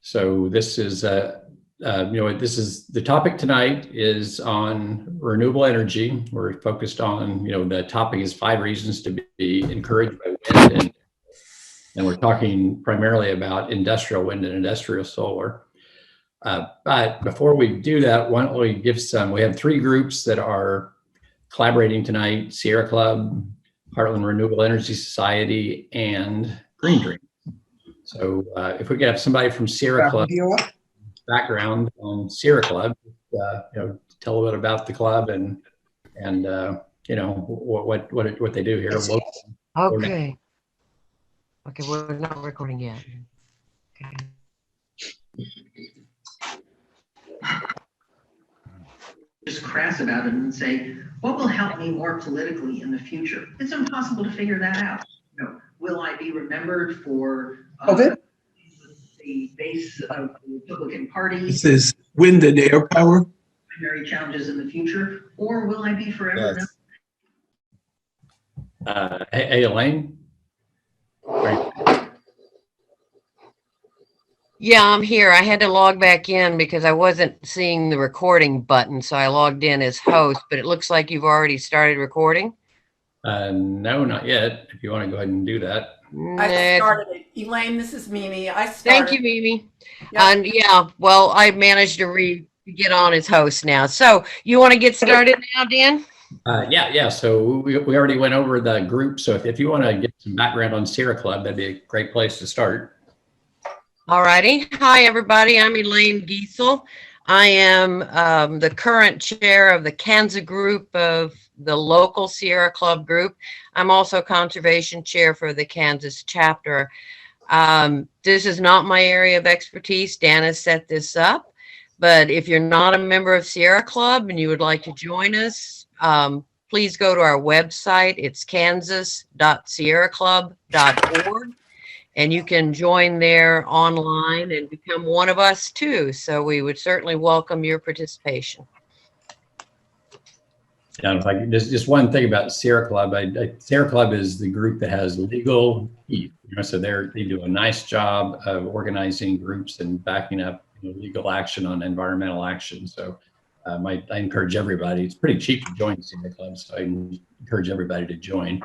So this is, this is the topic tonight is on renewable energy. We're focused on, the topic is 5 reasons to be encouraged by wind, and we're talking primarily about industrial wind and industrial solar. But before we do that, why don't we give we have 3 groups that are collaborating tonight: Sierra Club, Heartland Renewable Energy Society, and Green Dream. So if we could have somebody from Sierra Club background on Sierra Club, tell a bit about the club and what they do here. Okay. Okay, we're not recording yet. Okay. Just crass about it and say, what will help me more politically in the future? It's impossible to figure that out. Will I be remembered for the base of the Republican Party? This is wind and air power. Primary challenges in the future, or will I be forever? Yes. Hey, Elaine. Yeah, I'm here. I had to log back in because I wasn't seeing the recording button, so I logged in as host, but it looks like you've already started recording. No, not yet. If you want to go ahead and do that. I started it. Elaine, this is Mimi. I started. Thank you, Mimi. Yep. And yeah, well, I managed to get on as host now. So you want to get started now, Dan? Yeah. So we already went over the group. So if you want to get some background on Sierra Club, that'd be a great place to start. All righty. Hi, everybody. I'm Elaine Giesel. I am the current chair of the Kansas group of the local Sierra Club group. I'm also conservation chair for the Kansas chapter. This is not my area of expertise. Dan has set this up. But if you're not a member of Sierra Club and you would like to join us, please go to our website. It's kansas.sierraclub.org. And you can join there online and become one of us too. So we would certainly welcome your participation. Yeah, if I could, just one thing about Sierra Club. Sierra Club is the group that has legal teeth. So they do a nice job of organizing groups and backing up legal action on environmental action. So I encourage everybody. It's pretty cheap to join Sierra Club, so I encourage everybody to join.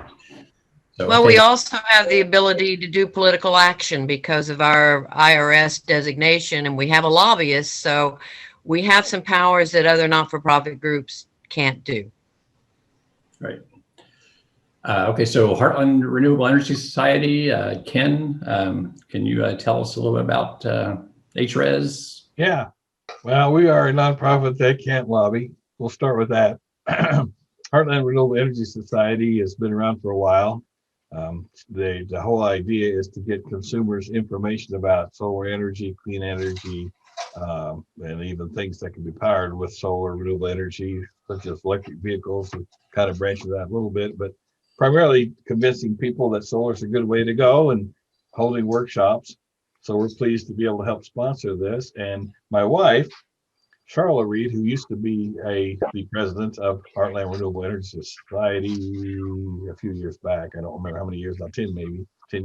So, well, we also have the ability to do political action because of our HRES designation, and we have a lobbyist, so we have some powers that other not-for-profit groups can't do. Right. Okay, so Heartland Renewable Energy Society, Ken, can you tell us a little bit about HRES? Yeah, well, we are a nonprofit that can't lobby. We'll start with that. Heartland Renewable Energy Society has been around for a while. The whole idea is to get consumers information about solar energy, clean energy, and even things that can be powered with solar renewable energy, such as electric vehicles. It kind of branches out a little bit, but primarily convincing people that solar is a good way to go and holding workshops. So we're pleased to be able to help sponsor this. And my wife, Charlotte Reed, who used to be the president of Heartland Renewable Energy Society a few years back, I don't remember how many years now, 10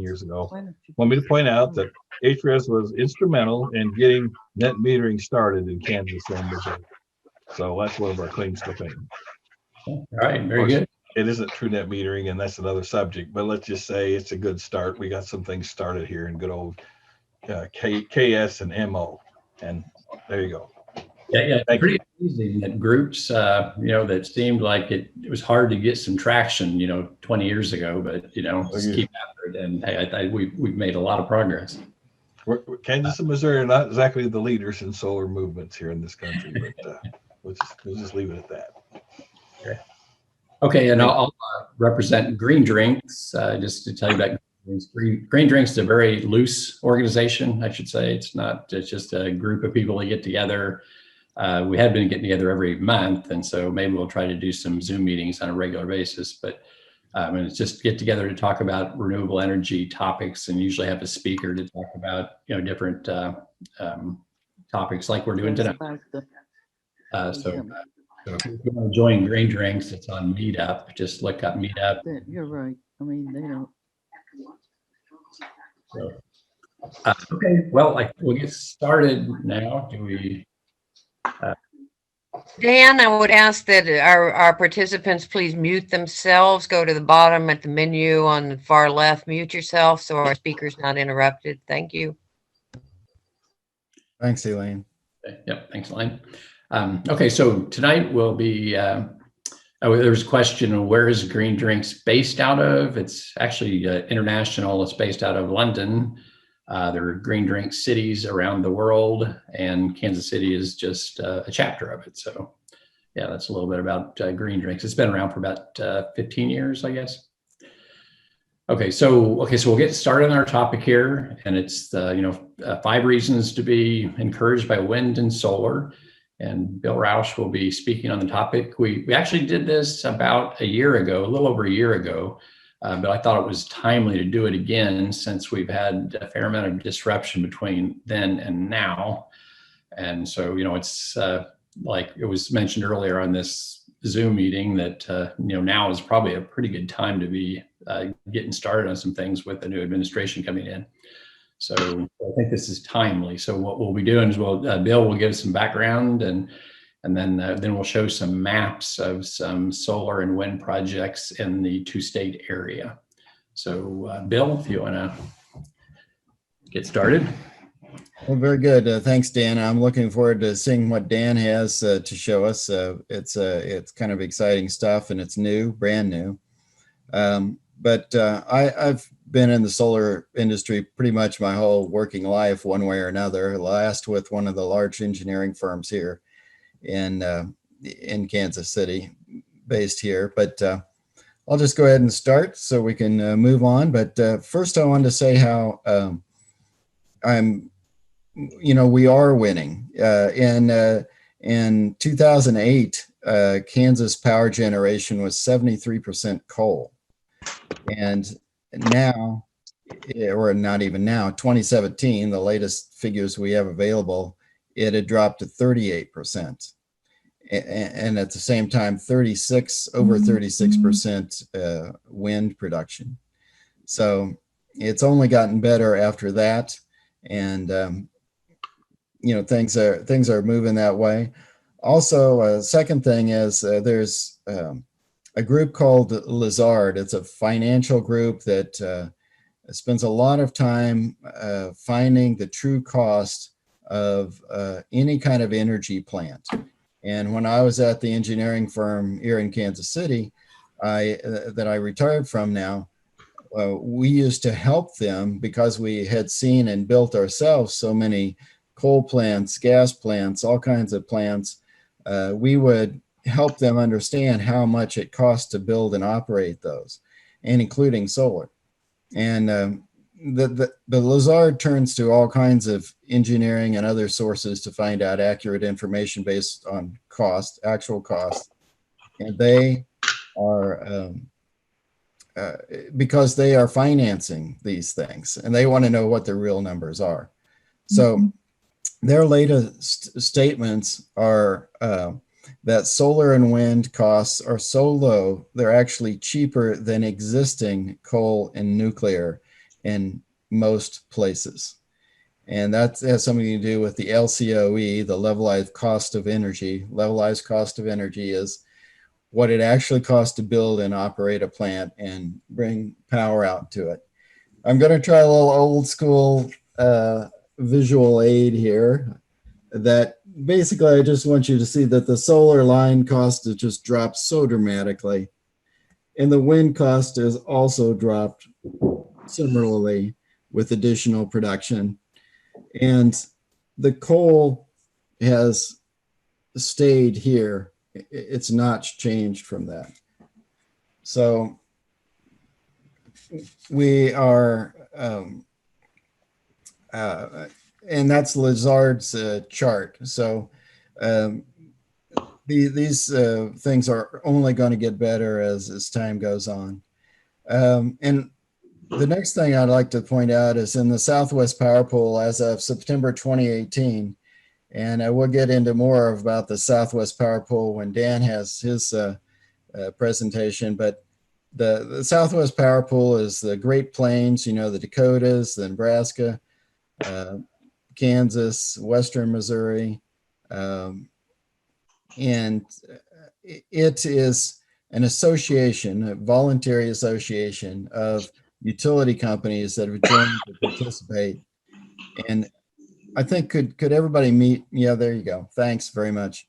years ago, want me to point out that HRES was instrumental in getting net metering started in Kansas and Missouri. So that's one of our claims to fame. All right, very good. It isn't true net metering, and that's another subject, but let's just say it's a good start. We got some things started here in good old KS and MO, and there you go. Yeah, pretty amazing that groups, that seemed like it was hard to get some traction, 20 years ago, but, just keep after it. And hey, we've made a lot of progress. Kansas and Missouri are not exactly the leaders in solar movements here in this country, but we'll just leave it at that. Okay, and I'll represent Green Drinks, just to tell you about Green Drinks is a very loose organization, I should say. It's just a group of people that get together. We have been getting together every month, and so maybe we'll try to do some Zoom meetings on a regular basis. But and it's just get together to talk about renewable energy topics, and usually have a speaker to talk about different topics like we're doing tonight. So if you want to join Green Drinks, it's on Meetup. Just look up Meetup. You're right. I mean, they don't. Okay, well, we'll get started now. Do we? Dan, I would ask that our participants please mute themselves. Go to the bottom at the menu on the far left, mute yourself so our speaker's not interrupted. Thank you. Thanks, Elaine. Okay, yep, thanks, Elaine. Okay, so tonight we'll be, there was a question of where is Green Drinks based out of? It's actually international. It's based out of London. There are Green Drinks cities around the world, and Kansas City is just a chapter of it. So yeah, that's a little bit about Green Drinks. It's been around for about 15 years, I guess. Okay, so we'll get started on our topic here, and it's 5 reasons to be encouraged by wind and solar. And Bill Roush will be speaking on the topic. We actually did this about a year ago, a little over a year ago, but I thought it was timely to do it again since we've had a fair amount of disruption between then and now. And so, it's like it was mentioned earlier on this Zoom meeting that, now is probably a pretty good time to be getting started on some things with the new administration coming in. So I think this is timely. So what we'll be doing is Bill will give some background and then we'll show some maps of some solar and wind projects in the 2-state area. So Bill, if you want to get started. Well, very good. Thanks, Dan. I'm looking forward to seeing what Dan has to show us. It's kind of exciting stuff, and it's new, brand new. But I've been in the solar industry pretty much my whole working life, one way or another. Last with one of the large engineering firms here in Kansas City, based here. But I'll just go ahead and start so we can move on. But first, I wanted to say how we are winning. In 2008, Kansas power generation was 73% coal. And now, or not even now, 2017, the latest figures we have available, it had dropped to 38%. And at the same time, over 36% wind production. So it's only gotten better after that. And, things are moving that way. Also, second thing is there's a group called Lazard. It's a financial group that spends a lot of time finding the true cost of any kind of energy plant. And when I was at the engineering firm here in Kansas City, that I retired from now, we used to help them because we had seen and built ourselves so many coal plants, gas plants, all kinds of plants. We would help them understand how much it costs to build and operate those, and including solar. And the Lazard turns to all kinds of engineering and other sources to find out accurate information based on cost, actual cost. And they are, because they are financing these things and they want to know what the real numbers are. So their latest statements are that solar and wind costs are so low, they're actually cheaper than existing coal and nuclear in most places. And that has something to do with the LCOE, the levelized cost of energy. Levelized cost of energy is what it actually costs to build and operate a plant and bring power out to it. I'm going to try a little old school visual aid here. That basically, I just want you to see that the solar line cost has just dropped so dramatically. And the wind cost has also dropped similarly with additional production. And the coal has stayed here. It's not changed from that. So we are, and that's Lazard's chart. So these things are only going to get better as time goes on. And the next thing I'd like to point out is in the Southwest Power Pool as of September 2018, and I will get into more about the Southwest Power Pool when Dan has his presentation, but the Southwest Power Pool is the Great Plains, the Dakotas, the Nebraska, Kansas, Western Missouri, and it is an association, a voluntary association of utility companies that have joined to participate. And I think could everybody meet? Yeah, there you go. Thanks very much.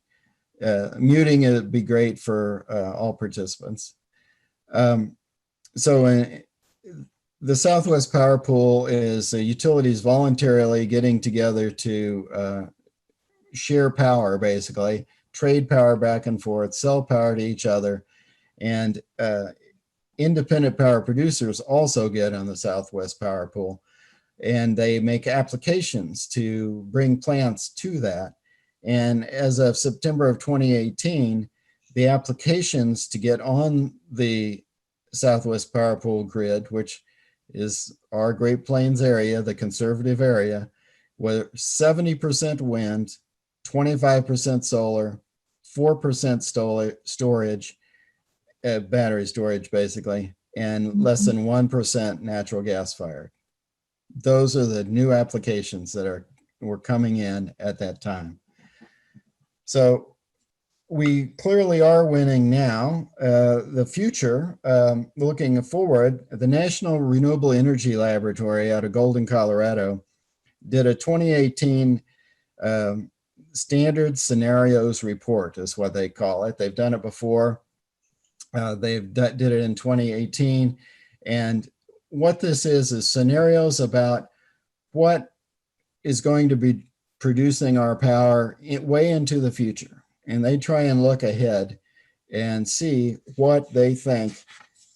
Muting it would be great for all participants. The Southwest Power Pool is utilities voluntarily getting together to share power, basically, trade power back and forth, sell power to each other. And independent power producers also get on the Southwest Power Pool, and they make applications to bring plants to that. And as of September of 2018, the applications to get on the Southwest Power Pool grid, which is our Great Plains area, the conservative area, were 70% wind, 25% solar, 4% storage, battery storage basically, and less than 1% natural gas fired. Those are the new applications that were coming in at that time. So we clearly are winning now. The future, looking forward, the National Renewable Energy Laboratory out of Golden, Colorado, did a 2018 standard scenarios report, is what they call it. They've done it before. They did it in 2018. And what this is scenarios about what is going to be producing our power way into the future. And they try and look ahead and see what they think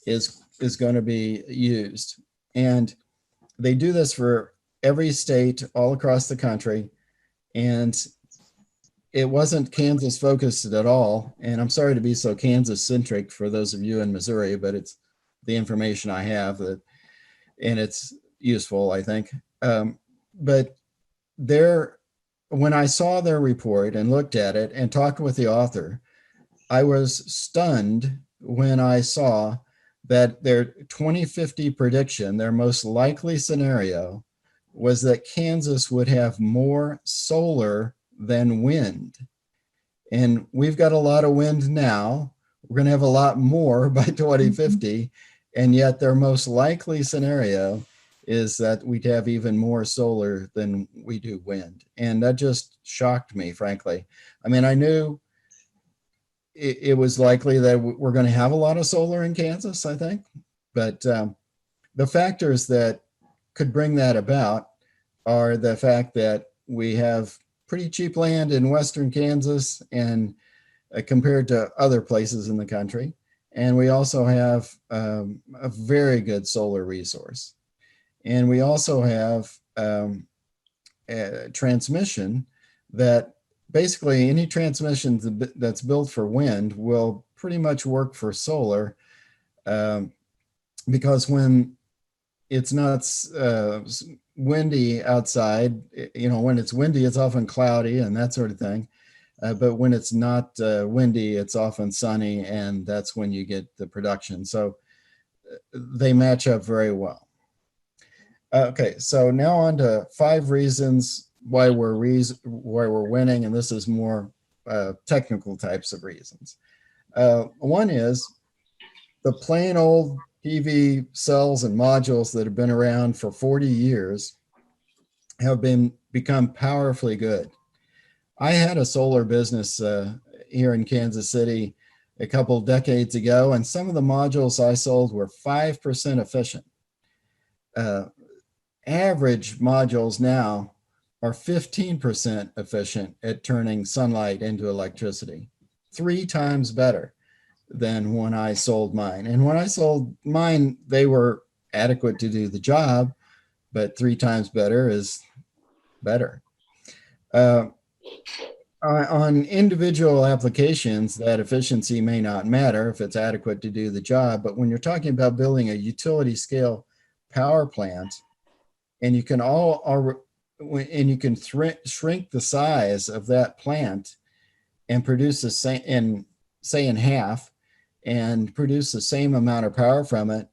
is going to be used. And they do this for every state all across the country. And it wasn't Kansas focused at all. And I'm sorry to be so Kansas centric for those of you in Missouri, but it's the information I have and it's useful, I think. But when I saw their report and looked at it and talked with the author, I was stunned when I saw that their 2050 prediction, their most likely scenario, was that Kansas would have more solar than wind. And we've got a lot of wind now. We're going to have a lot more by 2050. And yet their most likely scenario is that we'd have even more solar than we do wind. And that just shocked me, frankly. I mean, I knew it was likely that we're going to have a lot of solar in Kansas, I think. But the factors that could bring that about are the fact that we have pretty cheap land in Western Kansas and compared to other places in the country. And we also have a very good solar resource. And we also have a transmission that basically any transmission that's built for wind will pretty much work for solar because when it's not windy outside, when it's windy, it's often cloudy and that sort of thing. But when it's not windy, it's often sunny, and that's when you get the production. So they match up very well. Okay, so now on to 5 reasons why we're winning, and this is more technical types of reasons. One is the plain old PV cells and modules that have been around for 40 years have become powerfully good. I had a solar business here in Kansas City a couple of decades ago, and some of the modules I sold were 5% efficient. Average modules now are 15% efficient at turning sunlight into electricity, 3 times better than when I sold mine. And when I sold mine, they were adequate to do the job, but 3 times better is better. On individual applications, that efficiency may not matter if it's adequate to do the job, but when you're talking about building a utility scale power plant, and you can shrink the size of that plant and produce the same, say in half, and produce the same amount of power from it,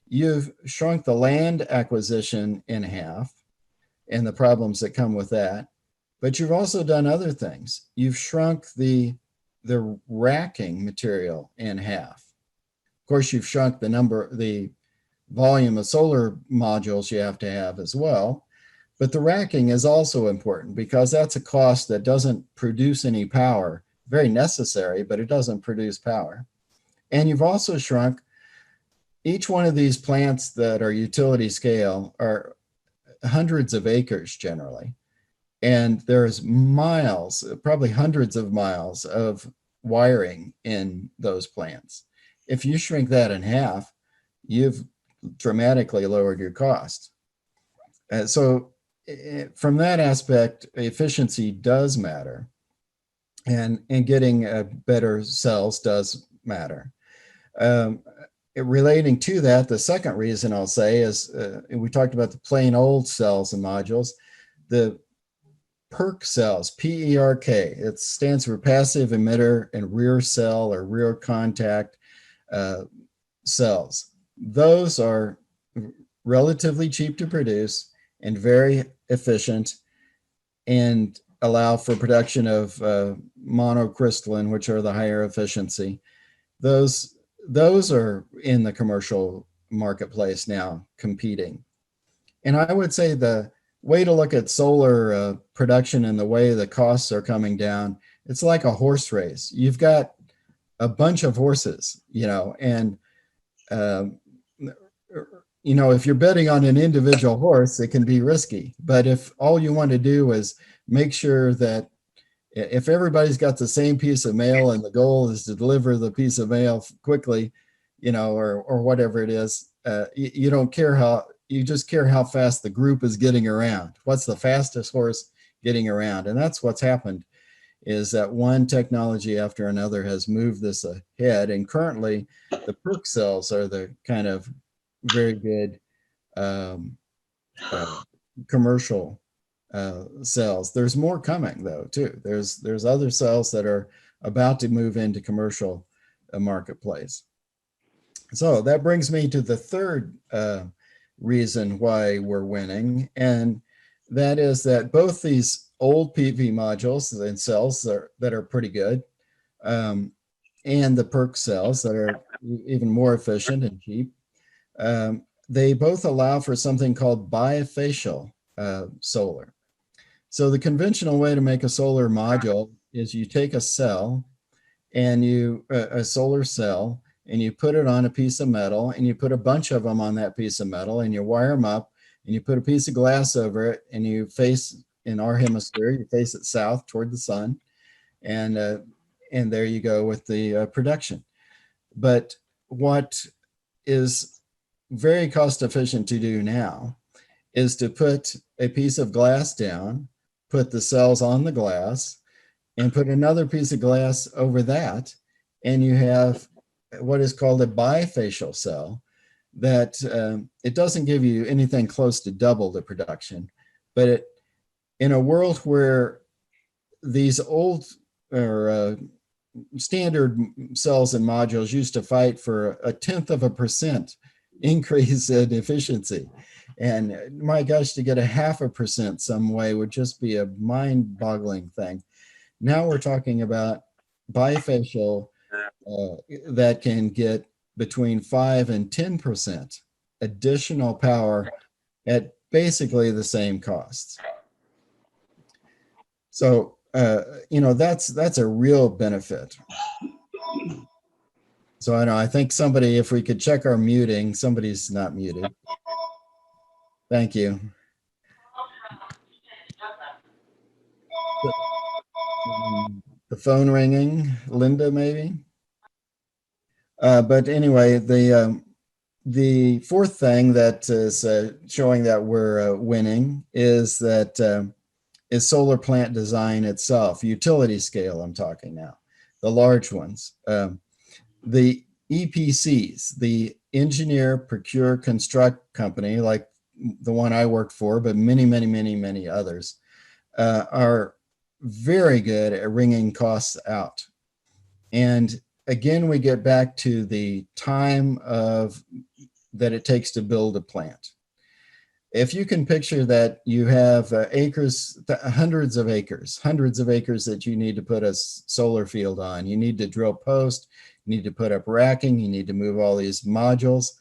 you've shrunk the land acquisition in half, and the problems that come with that. But you've also done other things. You've shrunk the racking material in half. Of course, you've shrunk the volume of solar modules you have to have as well. But the racking is also important because that's a cost that doesn't produce any power. Very necessary, but it doesn't produce power. And you've also shrunk each one of these plants that are utility scale are hundreds of acres generally. And there's miles, probably hundreds of miles of wiring in those plants. If you shrink that in half, you've dramatically lowered your cost. So from that aspect, efficiency does matter, and getting better cells does matter. Relating to that, the second reason I'll say is, we talked about the plain old cells and modules, the PERC cells, P-E-R-K, it stands for passive emitter and rear cell or rear contact cells. Those are relatively cheap to produce and very efficient and allow for production of monocrystalline, which are the higher efficiency. Those are in the commercial marketplace now competing. And I would say the way to look at solar production and the way the costs are coming down, it's like a horse race. You've got a bunch of horses, and if you're betting on an individual horse, it can be risky. But if all you want to do is make sure that if everybody's got the same piece of mail and the goal is to deliver the piece of mail quickly, or whatever it is, you don't care you just care how fast the group is getting around. What's the fastest horse getting around? And that's what's happened, is that one technology after another has moved this ahead. And currently the PERC cells are the kind of very good commercial cells. There's more coming though too. There's other cells that are about to move into commercial marketplace. So that brings me to the third reason why we're winning, and that is that both these old PV modules and cells that are pretty good, and the PERC cells that are even more efficient and cheap, they both allow for something called bifacial solar. So the conventional way to make a solar module is you take a cell and a solar cell, and you put it on a piece of metal, and you put a bunch of them on that piece of metal, and you wire them up, and you put a piece of glass over it, and you face, in our hemisphere, you face it south toward the sun, and there you go with the production. But what is very cost efficient to do now is to put a piece of glass down, put the cells on the glass, and put another piece of glass over that, and you have what is called a bifacial cell that it doesn't give you anything close to double the production, but in a world where these old or standard cells and modules used to fight for 0.1% increase in efficiency, and my gosh, to get 0.5% some way would just be a mind-boggling thing. Now we're talking about bifacial that can get between 5 and 10% additional power at basically the same costs. So that's a real benefit. So I think somebody, if we could check our muting, somebody's not muted. Thank you. The phone ringing, Linda maybe. But anyway, the fourth thing that is showing that we're winning is that is solar plant design itself, utility scale. I'm talking now, the large ones, the EPCs, the engineer, procure, construct company, like the one I worked for, but many others are very good at wringing costs out. And again, we get back to the time that it takes to build a plant. if you can picture that you have acres, hundreds of acres that you need to put a solar field on. You need to drill posts, you need to put up racking, you need to move all these modules,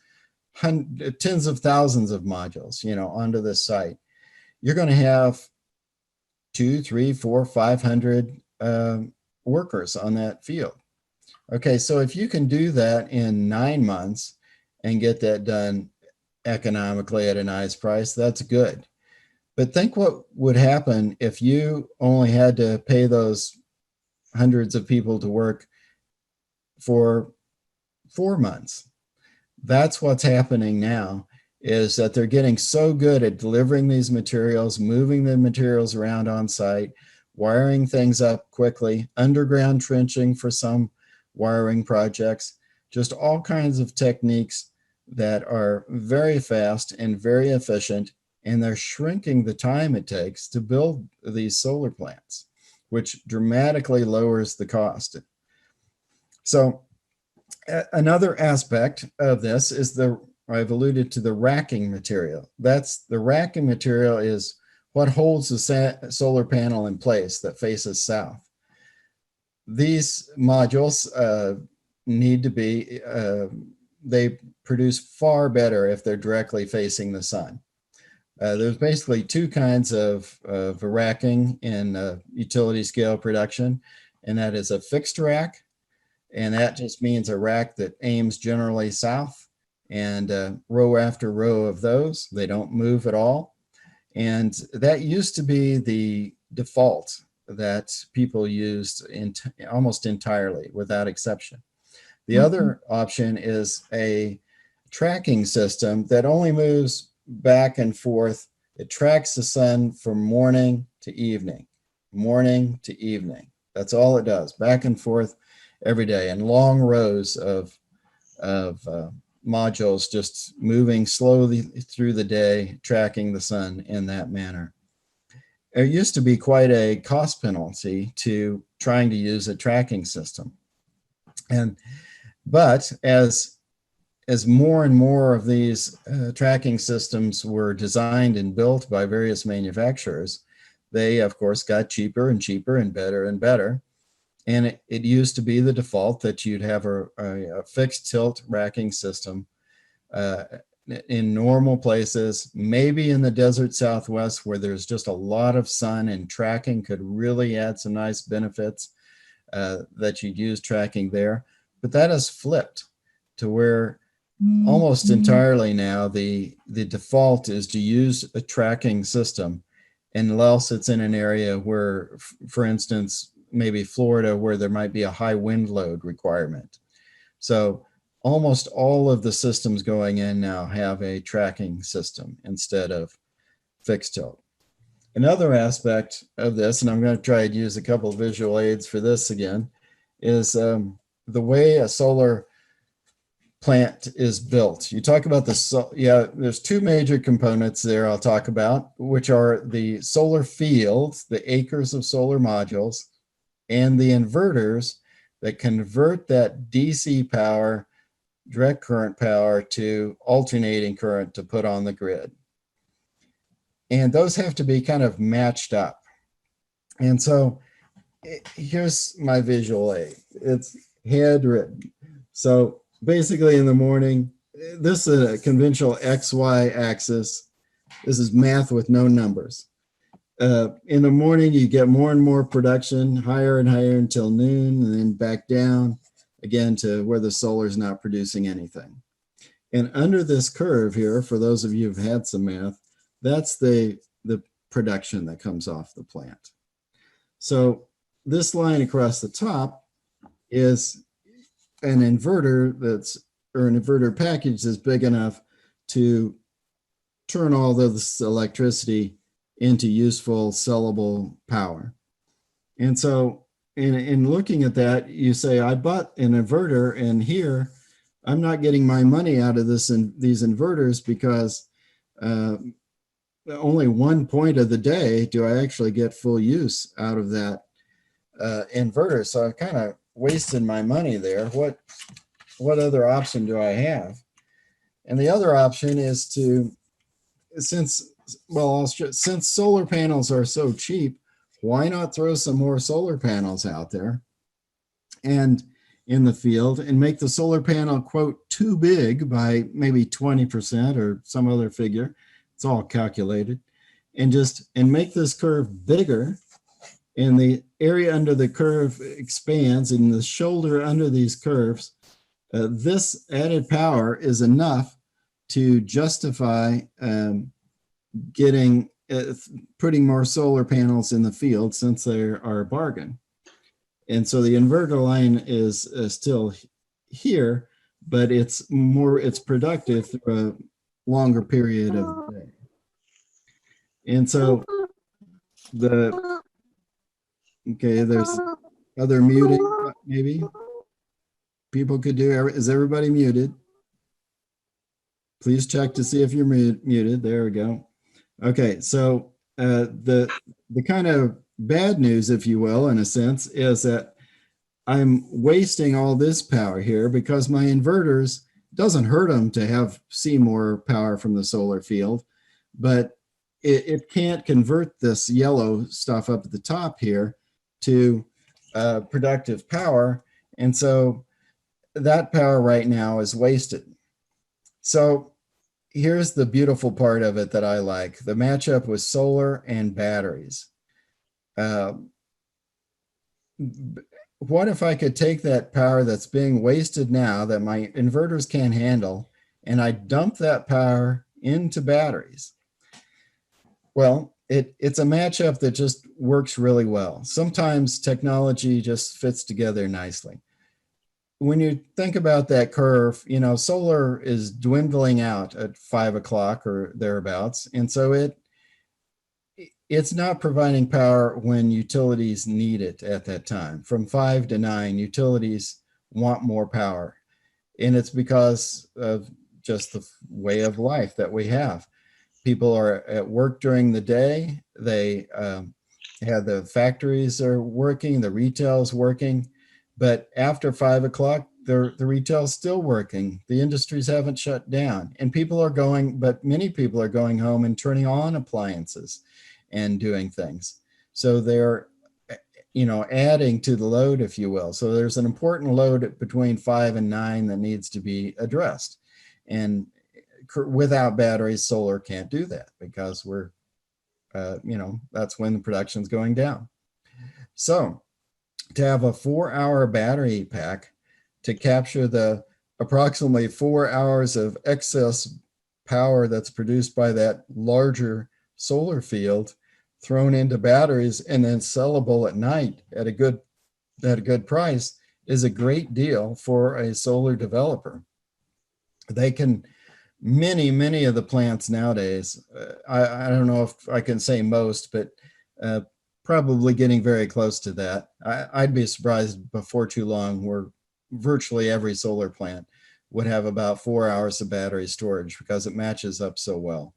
tens of thousands of modules, onto this site. You're going to have 2, 3, 4, 500 workers on that field. Okay, so if you can do that in 9 months and get that done economically at a nice price, that's good. But think what would happen if you only had to pay those hundreds of people to work for 4 months. That's what's happening now, is that they're getting so good at delivering these materials, moving the materials around on site, wiring things up quickly, underground trenching for some wiring projects, just all kinds of techniques that are very fast and very efficient, and they're shrinking the time it takes to build these solar plants, which dramatically lowers the cost. So another aspect of this is I've alluded to the racking material. The racking material is what holds the solar panel in place that faces south. These modules need to be, they produce far better if they're directly facing the sun. There's basically two kinds of racking in utility scale production, and that is a fixed rack, and that just means a rack that aims generally south, and row after row of those. They don't move at all. And that used to be the default that people used almost entirely, without exception. The other option is a tracking system that only moves back and forth. It tracks the sun from morning to evening, morning to evening. That's all it does, back and forth every day, and long rows of modules just moving slowly through the day, tracking the sun in that manner. There used to be quite a cost penalty to trying to use a tracking system. But as more and more of these tracking systems were designed and built by various manufacturers, they of course got cheaper and cheaper and better. And it used to be the default that you'd have a fixed tilt racking system in normal places, maybe in the desert Southwest where there's just a lot of sun, and tracking could really add some nice benefits that you'd use tracking there. But that has flipped to where almost entirely now the default is to use a tracking system, unless it's in an area where, for instance, maybe Florida, where there might be a high wind load requirement. So almost all of the systems going in now have a tracking system instead of fixed tilt. Another aspect of this, and I'm going to try to use a couple of visual aids for this again, is the way a solar plant is built. You talk about there's two major components there I'll talk about, which are the solar fields, the acres of solar modules, and the inverters that convert that DC power, direct current power, to alternating current to put on the grid. And those have to be kind of matched up. And so here's my visual aid. It's handwritten. So basically in the morning, this is a conventional XY axis. This is math with no numbers. In the morning, you get more and more production, higher and higher until noon, and then back down again to where the solar is not producing anything. And under this curve here, for those of you who've had some math, that's the production that comes off the plant. So this line across the top is an inverter or an inverter package that's big enough to turn all this electricity into useful sellable power. And so in looking at that, you say, I bought an inverter, and here I'm not getting my money out of these inverters because only one point of the day do I actually get full use out of that inverter. So I've kind of wasted my money there. What other option do I have? And the other option is to since, well, since solar panels are so cheap, why not throw some more solar panels out there and in the field and make the solar panel, quote, too big by maybe 20% or some other figure. It's all calculated, and make this curve bigger, and the area under the curve expands, and the shoulder under these curves. This added power is enough to justify putting more solar panels in the field, since they are a bargain. And so the inverter line is still here, but it's productive through a longer period of the day. And so there's other muting, maybe people could do. Is everybody muted? Please check to see if you're muted. There we go. Okay, so the kind of bad news, if you will, in a sense, is that I'm wasting all this power here because my inverters, doesn't hurt them to see more power from the solar field, but it can't convert this yellow stuff up at the top here to productive power. And so that power right now is wasted. So here's the beautiful part of it that I like, the matchup with solar and batteries. What if I could take that power that's being wasted now that my inverters can't handle, and I dump that power into batteries? Well, it's a matchup that just works really well. Sometimes technology just fits together nicely. When you think about that curve, solar is dwindling out at 5 o'clock or thereabouts. And so it's not providing power when utilities need it at that time. From 5 to 9, utilities want more power. And it's because of just the way of life that we have. People are at work during the day. They have the factories are working, the retail is working. But after 5 o'clock, the retail is still working. The industries haven't shut down. And many people are going home and turning on appliances and doing things. So they're, adding to the load, if you will. So there's an important load between 5 and 9 that needs to be addressed. And without batteries, solar can't do that because that's when the production's going down. So to have a 4-hour battery pack to capture the approximately 4 hours of excess power that's produced by that larger solar field thrown into batteries and then sellable at night at a good price is a great deal for a solar developer. They can, many of the plants nowadays, I don't know if I can say most, but probably getting very close to that. I'd be surprised before too long where virtually every solar plant would have about 4 hours of battery storage because it matches up so well.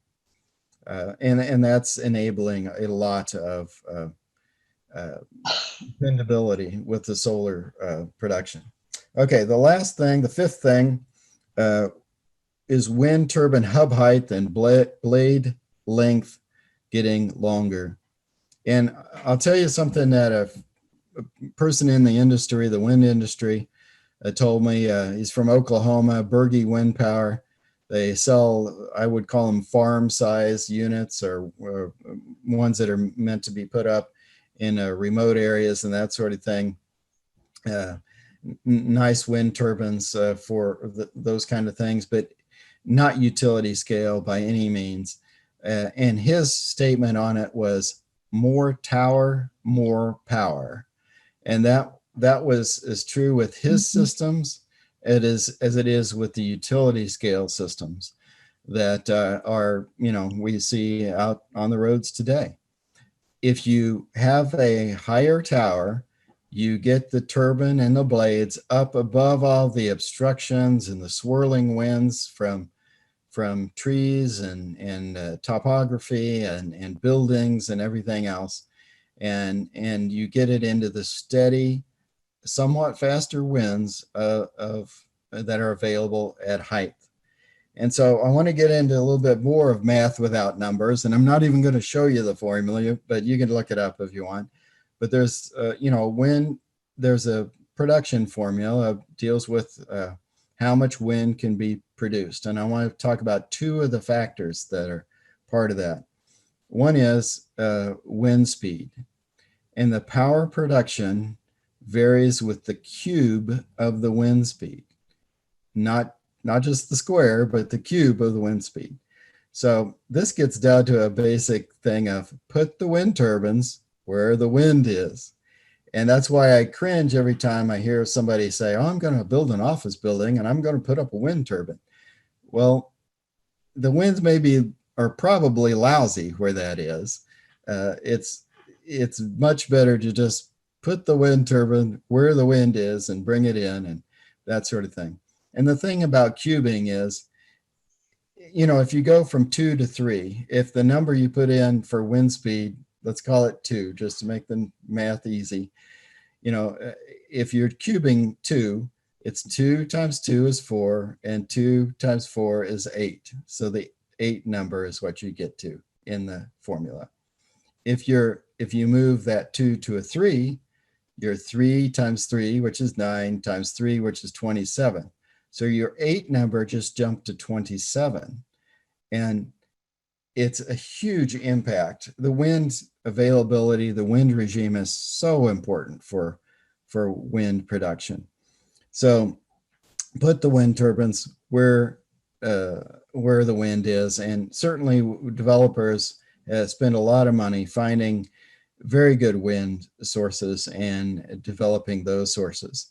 And that's enabling a lot of dependability with the solar production. Okay, the fifth thing is wind turbine hub height and blade length getting longer. And I'll tell you something that a person in the industry, the wind industry, told me. He's from Oklahoma, Berge Wind Power. They sell, I would call them farm size units or ones that are meant to be put up in remote areas and that sort of thing. Nice wind turbines for those kind of things, but not utility scale by any means. And his statement on it was more tower, more power. And that was as true with his systems as it is with the utility scale systems that are, we see out on the roads today. If you have a higher tower, you get the turbine and the blades up above all the obstructions and the swirling winds from trees and topography and buildings and everything else. And you get it into the steady, somewhat faster winds that are available at height. And so I want to get into a little bit more of math without numbers, and I'm not even going to show you the formula, but you can look it up if you want. But there's, when there's a production formula deals with how much wind can be produced. And I want to talk about two of the factors that are part of that. One is wind speed, and the power production varies with the cube of the wind speed, not just the square, but the cube of the wind speed. So this gets down to a basic thing of put the wind turbines where the wind is. And that's why I cringe every time I hear somebody say, oh, I'm going to build an office building and I'm going to put up a wind turbine. Well, the winds are probably lousy where that is. It's much better to just put the wind turbine where the wind is and bring it in and that sort of thing. And the thing about cubing is, if you go from 2 to 3, if the number you put in for wind speed, let's call it 2, just to make the math easy. If you're cubing 2, it's 2 times 2 is 4, and 2 times 4 is 8. So the 8 number is what you get to in the formula. If you move that 2 to a 3, you're 3 times 3, which is 9, times 3, which is 27. So your 8 number just jumped to 27. And it's a huge impact. The wind availability, the wind regime is so important for wind production. So put the wind turbines where the wind is, and certainly developers spend a lot of money finding very good wind sources and developing those sources.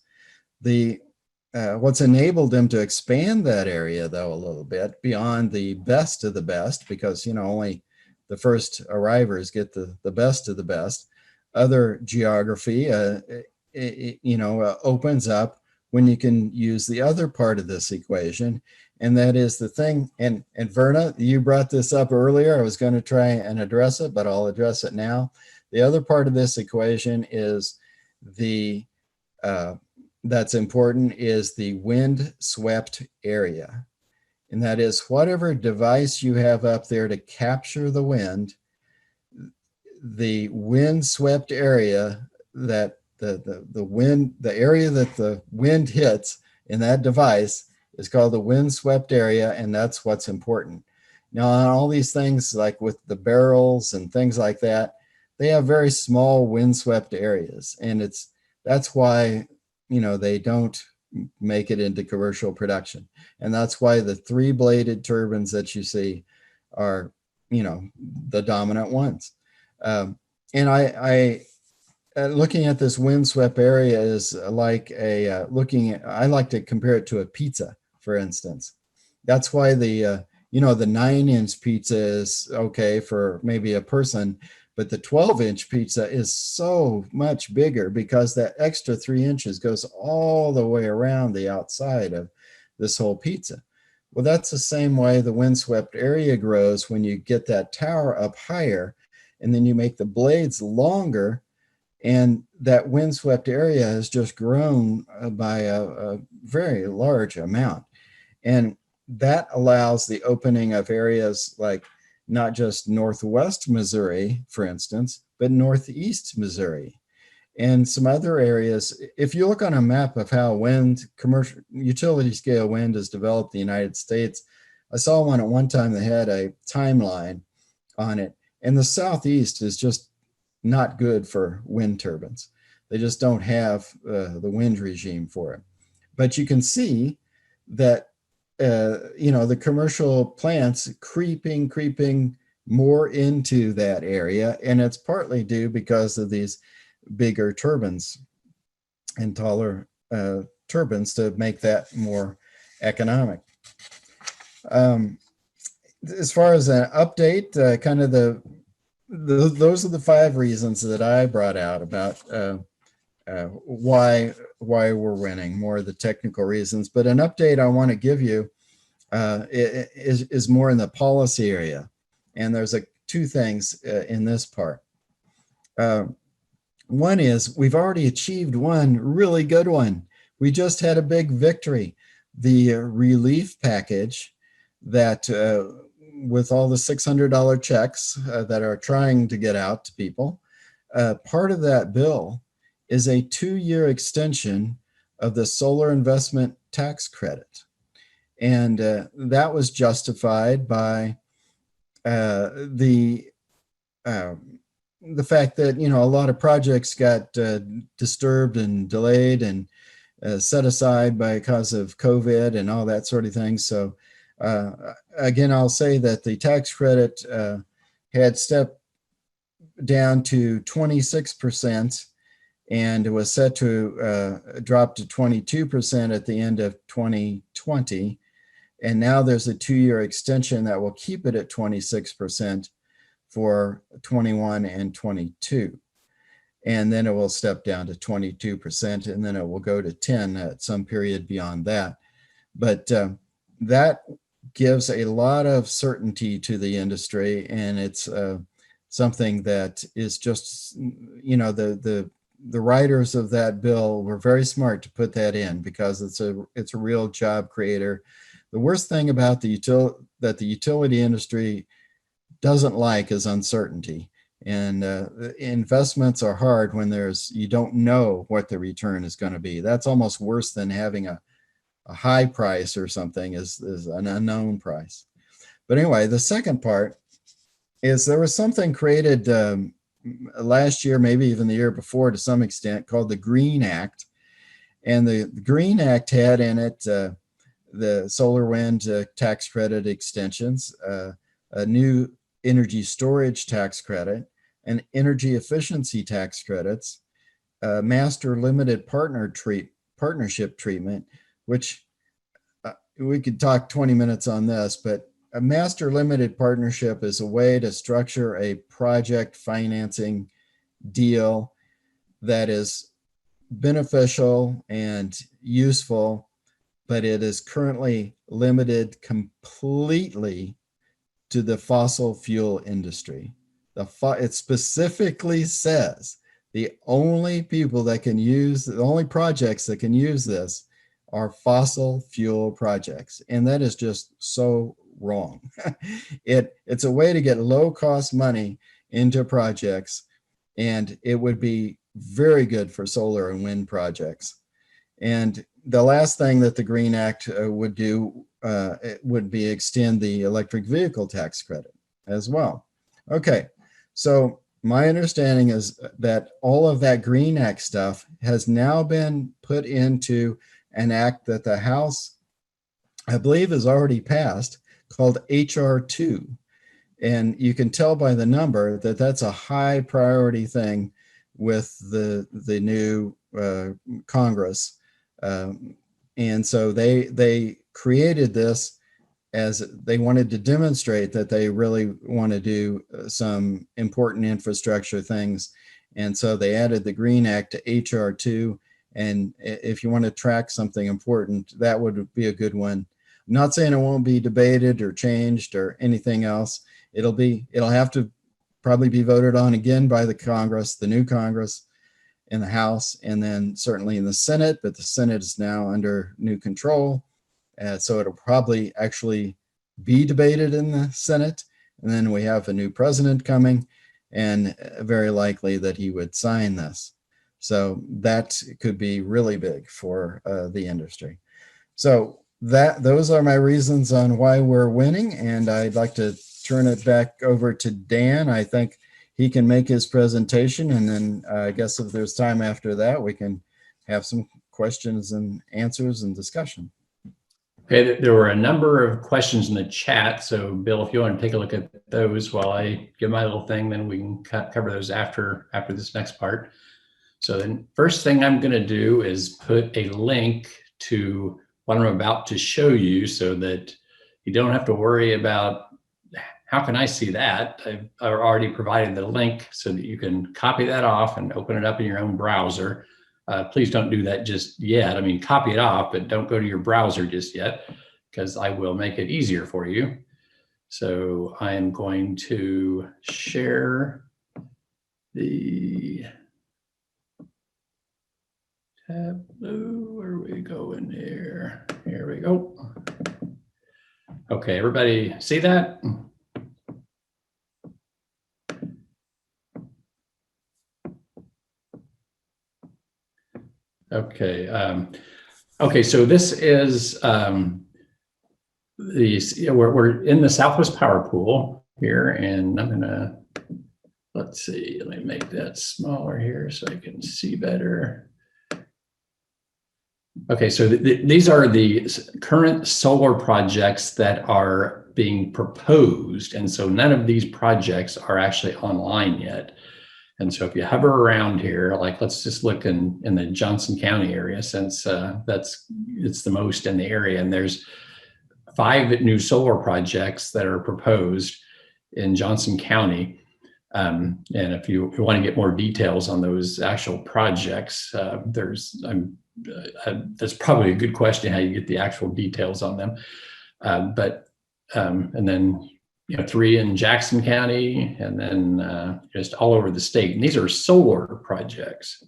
What's enabled them to expand that area, though, a little bit beyond the best of the best, because only the first arrivers get the best of the best. Other geography, opens up when you can use the other part of this equation, and that is the thing. And Verna, you brought this up earlier. I was going to try and address it, but I'll address it now. The other part of this equation is that's important is the wind swept area. And that is whatever device you have up there to capture the wind swept area, that the area that the wind hits in that device is called the wind swept area. And that's what's important. Now, on all these things, like with the barrels and things like that, they have very small wind swept areas. And that's why they don't make it into commercial production. And that's why the 3-bladed turbines that you see are, the dominant ones. And I looking at this windswept area is like I like to compare it to a pizza, for instance. That's why the 9-inch pizza is okay for maybe a person, but the 12-inch pizza is so much bigger because that extra 3 inches goes all the way around the outside of this whole pizza. Well, that's the same way the windswept area grows when you get that tower up higher, and then you make the blades longer, and that windswept area has just grown by a very large amount. And that allows the opening of areas like not just Northwest Missouri, for instance, but Northeast Missouri and some other areas. If you look on a map of how commercial utility scale wind is developed in the United States, I saw one at one time that had a timeline on it, and the Southeast is just not good for wind turbines. They just don't have the wind regime for it. But you can see that the commercial plants creeping more into that area. And it's partly due because of these bigger turbines and taller turbines to make that more economic. As far as an update, kind of those are the 5 reasons that I brought out about why we're winning, more of the technical reasons. But an update I want to give you is more in the policy area. And there's 2 things in this part. One is we've already achieved one really good one. We just had a big victory. The relief package that with all the $600 checks that are trying to get out to people, part of that bill is a 2-year extension of the solar investment tax credit. And that was justified by the fact that, you know, a lot of projects got disturbed and delayed and set aside because of COVID and all that sort of thing. So again, I'll say that the tax credit had stepped down to 26%, and it was set to drop to 22% at the end of 2020. And now there's a 2-year extension that will keep it at 26% for 21 and 22. And then it will step down to 22%, and then it will go to 10 at some period beyond that. But that gives a lot of certainty to the industry, and it's something that is just, you know, the writers of that bill were very smart to put that in, because it's a real job creator. The worst thing about the utility industry doesn't like is uncertainty, and investments are hard when you don't know what the return is going to be. That's almost worse than having a high price or something, is an unknown price. But anyway, the second part is there was something created last year, maybe even the year before to some extent, called the Green Act. And the Green Act had in it the solar wind tax credit extensions, a new energy storage tax credit, and energy efficiency tax credits, master limited partnership treatment, which we could talk 20 minutes on this, but a master limited partnership is a way to structure a project financing deal that is beneficial and useful, but it is currently limited completely to the fossil fuel industry. It specifically says the only people that can use, the only projects that can use this are fossil fuel projects. And that is just so wrong. It's a way to get low cost money into projects, and it would be very good for solar and wind projects. And the last thing that the Green Act would do would be extend the electric vehicle tax credit as well. Okay, so my understanding is that all of that Green Act stuff has now been put into an act that the House, I believe, has already passed, called HR2. And you can tell by the number that that's a high priority thing with the new Congress. And so they created this as they wanted to demonstrate that they really want to do some important infrastructure things. And so they added the Green Act to HR2. And if you want to track something important, that would be a good one. I'm not saying it won't be debated or changed or anything else. It'll have to probably be voted on again by the Congress, the new Congress, in the House, and then certainly in the Senate, but the Senate is now under new control. So it'll probably actually be debated in the Senate. And then we have a new president coming, and very likely that he would sign this. So that could be really big for the industry. So those are my reasons on why we're winning. And I'd like to turn it back over to Dan. I think he can make his presentation, and then I guess if there's time after that, we can have some questions and answers and discussion. Okay, there were a number of questions in the chat. So Bill, if you want to take a look at those while I give my little thing, then we can cover those after this next part. So then first thing I'm going to do is put a link to what I'm about to show you so that you don't have to worry about how can I see that? I've already provided the link so that you can copy that off and open it up in your own browser. Please don't do that just yet. I mean, copy it off, but don't go to your browser just yet, because I will make it easier for you. So I am going to share the Tableau. Where are we going here? Here we go. Okay, everybody see that? Okay. Okay, so this is we're in the Southwest Power Pool here, and I'm gonna, let's see, let me make that smaller here so I can see better. Okay, so these are the current solar projects that are being proposed, and so none of these projects are actually online yet. And so if you hover around here, like let's just look in the Johnson County area, since it's the most in the area, and there's 5 new solar projects that are proposed in Johnson County. And if you want to get more details on those actual projects, that's probably a good question, how you get the actual details on them. And then 3 in Jackson County, and then just all over the state. And these are solar projects.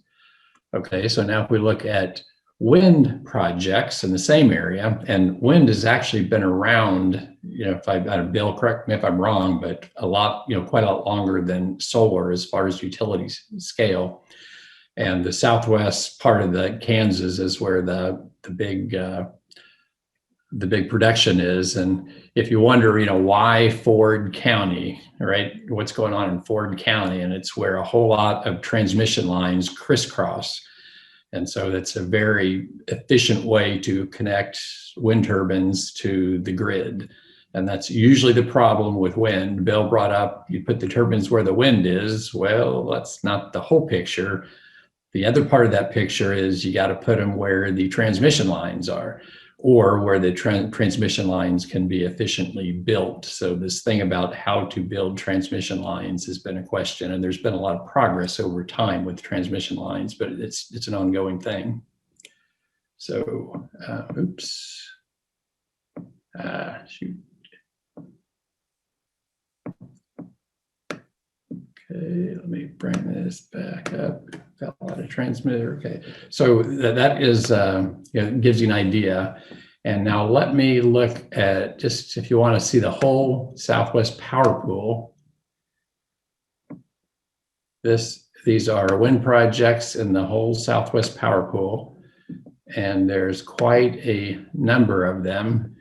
Okay, so now if we look at wind projects in the same area, and wind has actually been around, Bill, correct me if I'm wrong, but a lot, quite a lot longer than solar as far as utility scale. And the southwest part of the Kansas is where the big production is. And if you wonder, why Ford County, right? What's going on in Ford County? And it's where a whole lot of transmission lines crisscross. And so that's a very efficient way to connect wind turbines to the grid. And that's usually the problem with wind. Bill brought up, you put the turbines where the wind is. Well, that's not the whole picture. The other part of that picture is you got to put them where the transmission lines are, or where the transmission lines can be efficiently built. So this thing about how to build transmission lines has been a question, and there's been a lot of progress over time with transmission lines, but it's an ongoing thing. So, shoot. Okay, let me bring this back up. Fell out of transmitter. Okay, so that is gives you an idea. And now let me look at, just if you want to see the whole Southwest Power Pool. These are wind projects in the whole Southwest Power Pool, and there's quite a number of them.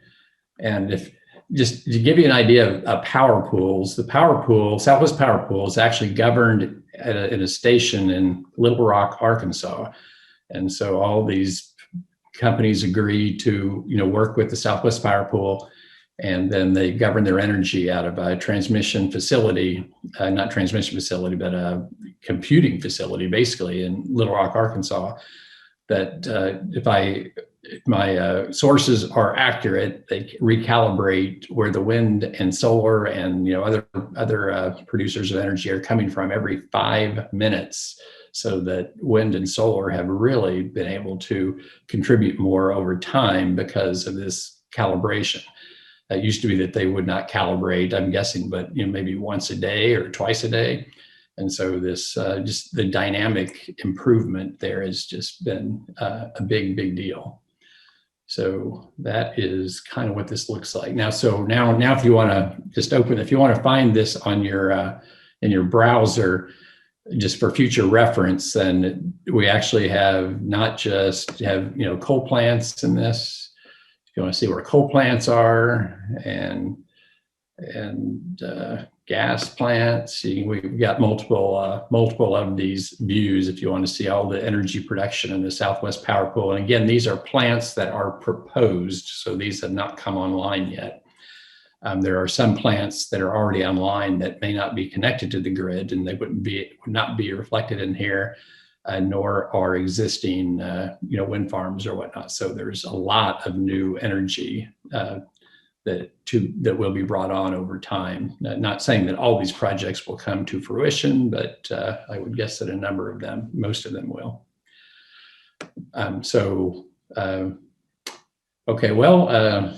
And if just to give you an idea of power pools, the power pool, Southwest Power Pool, is actually governed in a station in Little Rock, Arkansas. And so all these companies agree to, work with the Southwest Power Pool, and then they govern their energy out of a transmission facility, not transmission facility, but a computing facility, basically in Little Rock, Arkansas. That if my sources are accurate, they recalibrate where the wind and solar and other producers of energy are coming from every 5 minutes, so that wind and solar have really been able to contribute more over time because of this calibration. It used to be that they would not calibrate, I'm guessing, but maybe once a day or twice a day. And so this just the dynamic improvement there has just been a big deal. So that is kind of what this looks like now. So now if you want to just if you want to find this on your in your browser, just for future reference, then we actually have not just have coal plants in this. If you want to see where coal plants are and gas plants, we've got multiple of these views if you want to see all the energy production in the Southwest Power Pool. And again, these are plants that are proposed, so these have not come online yet. There are some plants that are already online that may not be connected to the grid, and they would not be reflected in here, nor are existing wind farms or whatnot. So there's a lot of new energy that will be brought on over time. Not saying that all these projects will come to fruition, but I would guess that a number of them, most of them will. Okay, well,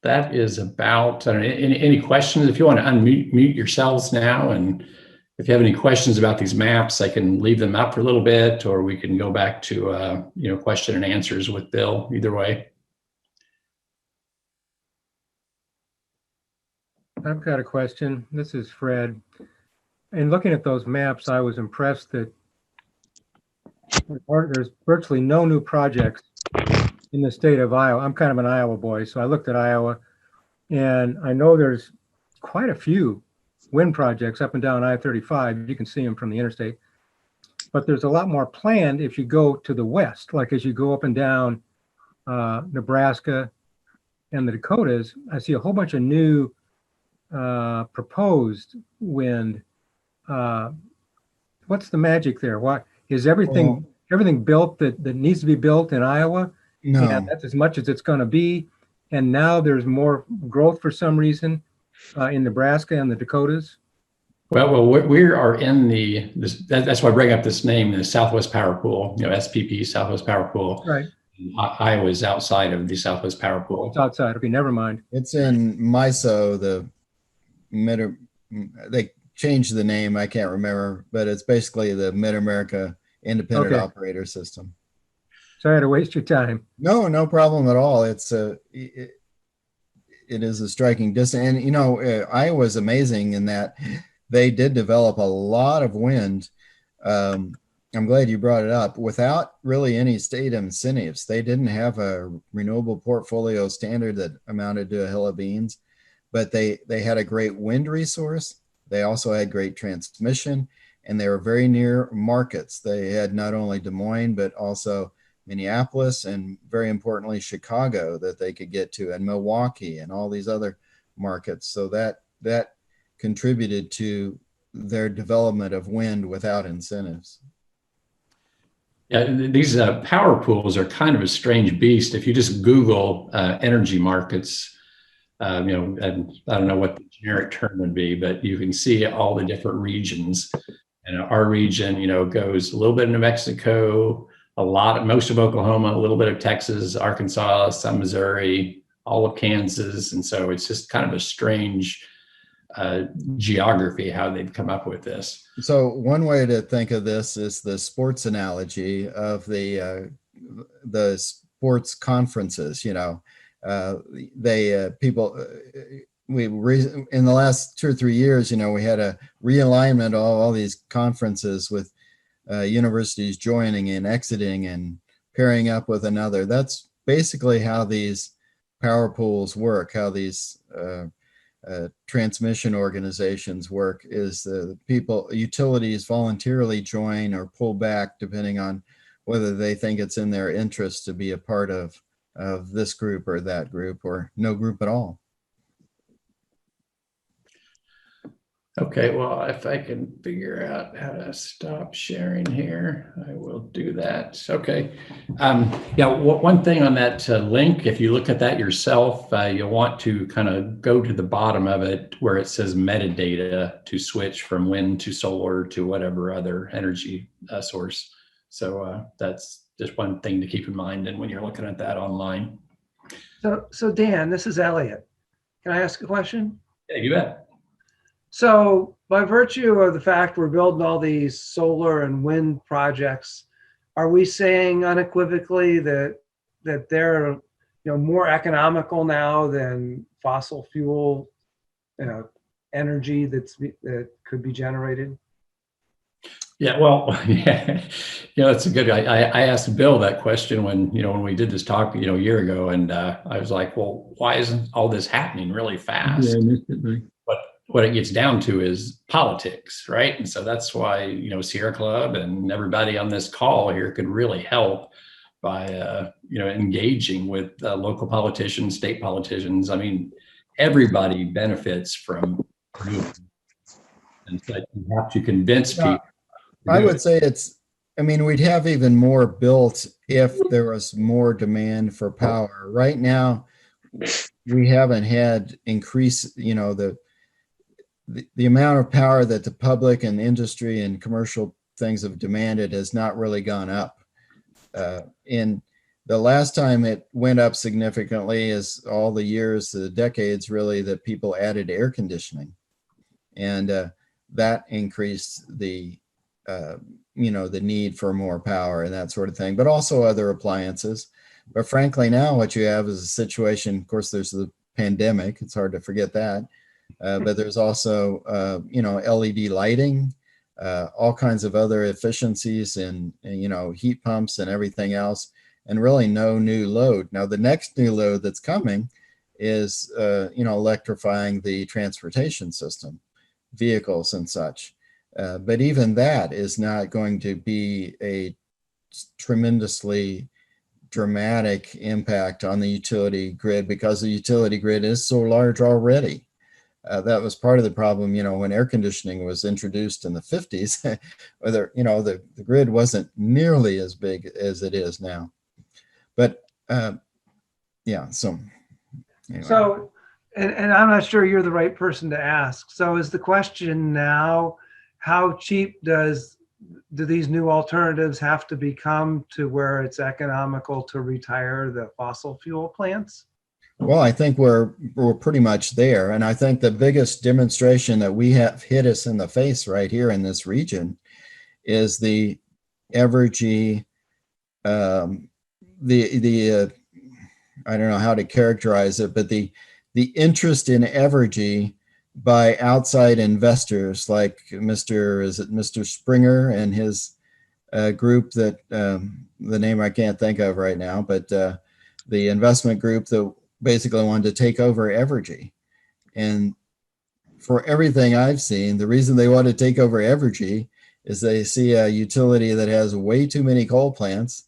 that is about, I don't know, any questions? If you want to unmute yourselves now, and if you have any questions about these maps, I can leave them up for a little bit, or we can go back to question and answers with Bill, either way. I've got a question. This is Fred. In looking at those maps, I was impressed that there's virtually no new projects in the state of Iowa. I'm kind of an Iowa boy, so I looked at Iowa, and I know there's quite a few wind projects up and down I-35. You can see them from the interstate, but there's a lot more planned if you go to the west, like as you go up and down Nebraska and the Dakotas. I see a whole bunch of new proposed wind. What's the magic there? What is everything built that needs to be built in Iowa? No, And that's as much as it's going to be. And now there's more growth for some reason in Nebraska and the Dakotas. Well, we are in that's why I bring up this name, the Southwest Power Pool, SPP, Southwest Power Pool. Right. Iowa is outside of the Southwest Power Pool. It's outside. Okay, never mind. it's in MISO, they changed the name, I can't remember, but it's basically the Mid-America Independent Okay. Operator System. Sorry to waste your time. No problem at all. It is a striking distance. And, Iowa's amazing in that they did develop a lot of wind. I'm glad you brought it up without really any state incentives. They didn't have a renewable portfolio standard that amounted to a hill of beans, but they had a great wind resource. They also had great transmission, and they were very near markets. They had not only Des Moines, but also Minneapolis, and very importantly, Chicago that they could get to, and Milwaukee, and all these other markets. So that contributed to their development of wind without incentives. Yeah, these power pools are kind of a strange beast. If you just Google energy markets, and I don't know what the generic term would be, but you can see all the different regions. And our region, goes a little bit of New Mexico, most of Oklahoma, a little bit of Texas, Arkansas, some Missouri, all of Kansas. And so it's just kind of a strange geography, how they've come up with this. So one way to think of this is the sports analogy of the sports conferences. In the last 2 or 3 years, we had a realignment of all these conferences with universities joining and exiting and pairing up with another. That's basically how these power pools work, how these transmission organizations work, is the utilities voluntarily join or pull back depending on whether they think it's in their interest to be a part of this group or that group, or no group at all. Okay, well, if I can figure out how to stop sharing here, I will do that. Okay. One thing on that link, if you look at that yourself, you'll want to kind of go to the bottom of it where it says metadata to switch from wind to solar to whatever other energy source. So that's just one thing to keep in mind and when you're looking at that online. So Dan, this is Elliot. Can I ask a question? Yeah, you bet. So by virtue of the fact we're building all these solar and wind projects, are we saying unequivocally that they're more economical now than fossil fuel energy that could be generated? Yeah, well, yeah, that's a good. I asked Bill that question when we did this talk a year ago, and I was like, well, why isn't all this happening really fast? Yeah, I missed it, right? But what it gets down to is politics, right? And so that's why Sierra Club and everybody on this call here could really help by engaging with local politicians, state politicians. I mean, everybody benefits from renewable, and so you have to convince people. I would say we'd have even more built if there was more demand for power. Right now, we haven't had increase, the amount of power that the public and industry and commercial things have demanded has not really gone up. In the last time it went up significantly is all the years, the decades really, that people added air conditioning. And that increased the need for more power and that sort of thing, but also other appliances. But frankly, now what you have is a situation, of course, there's the pandemic. It's hard to forget that. but there's also, LED lighting, all kinds of other efficiencies and, heat pumps and everything else, and really no new load. Now, the next new load that's coming is, electrifying the transportation system, vehicles and such. But even that is not going to be a tremendously dramatic impact on the utility grid because the utility grid is so large already. That was part of the problem, when air conditioning was introduced in the 50s, whether, the grid wasn't nearly as big as it is now. But yeah, so anyway. So, and I'm not sure you're the right person to ask. So is the question now, how cheap do these new alternatives have to become to where it's economical to retire the fossil fuel plants? Well, I think we're pretty much there. And I think the biggest demonstration that we have hit us in the face right here in this region is the Evergy, I don't know how to characterize it, but the interest in Evergy by outside investors like Mr. Springer and his group that the name I can't think of right now, but the investment group that basically wanted to take over Evergy. And for everything I've seen, the reason they want to take over Evergy is they see a utility that has way too many coal plants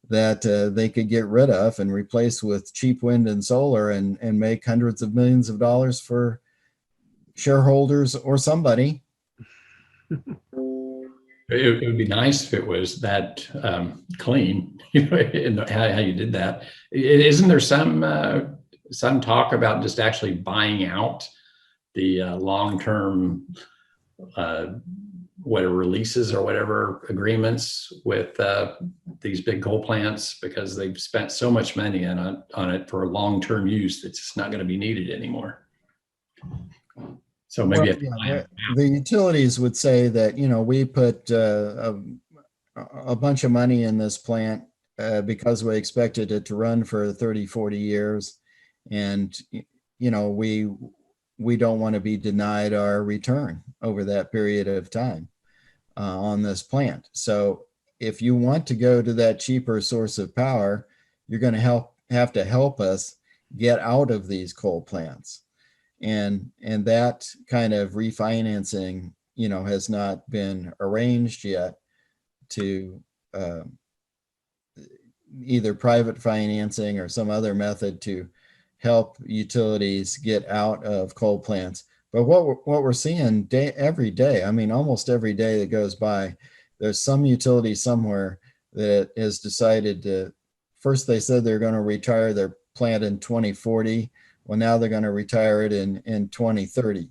that they could get rid of and replace with cheap wind and solar and make hundreds of millions of dollars for shareholders or somebody. It would be nice if it was that clean, in how you did that. Isn't there some talk about just actually buying out the long-term whatever leases or whatever agreements with these big coal plants because they've spent so much money on it for long-term use that's just not going to be needed anymore. So maybe the utilities would say that, we put a bunch of money in this plant because we expected it to run for 30, 40 years. And, we don't want to be denied our return over that period of time on this plant. So if you want to go to that cheaper source of power, you're going to have to help us get out of these coal plants. And that kind of refinancing, has not been arranged yet to either private financing or some other method to help utilities get out of coal plants. But what we're seeing every day, I mean, almost every day that goes by, there's some utility somewhere that has decided to, first they said they're going to retire their plant in 2040. Well, now they're going to retire it in 2030.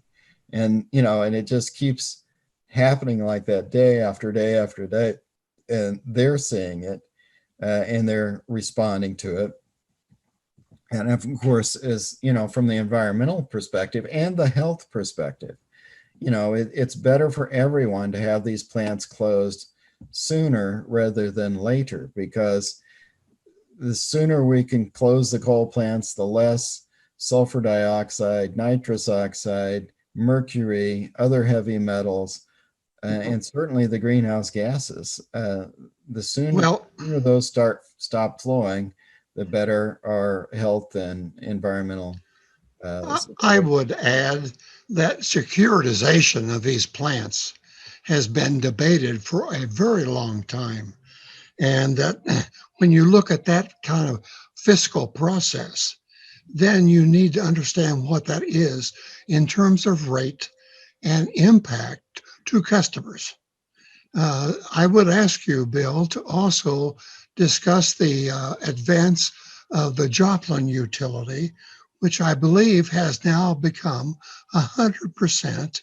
And, and it just keeps happening like that day after day after day. And they're seeing it and they're responding to it. And of course, is, from the environmental perspective and the health perspective, it's better for everyone to have these plants closed sooner rather than later, because the sooner we can close the coal plants, the less sulfur dioxide, nitrous oxide, mercury, other heavy metals, and certainly the greenhouse gases. The sooner those stop flowing, the better our health and environmental. I would add that securitization of these plants has been debated for a very long time. And that when you look at that kind of fiscal process, then you need to understand what that is in terms of rate and impact to customers. I would ask you, Bill, to also discuss the advance of the Joplin utility, which I believe has now become 100%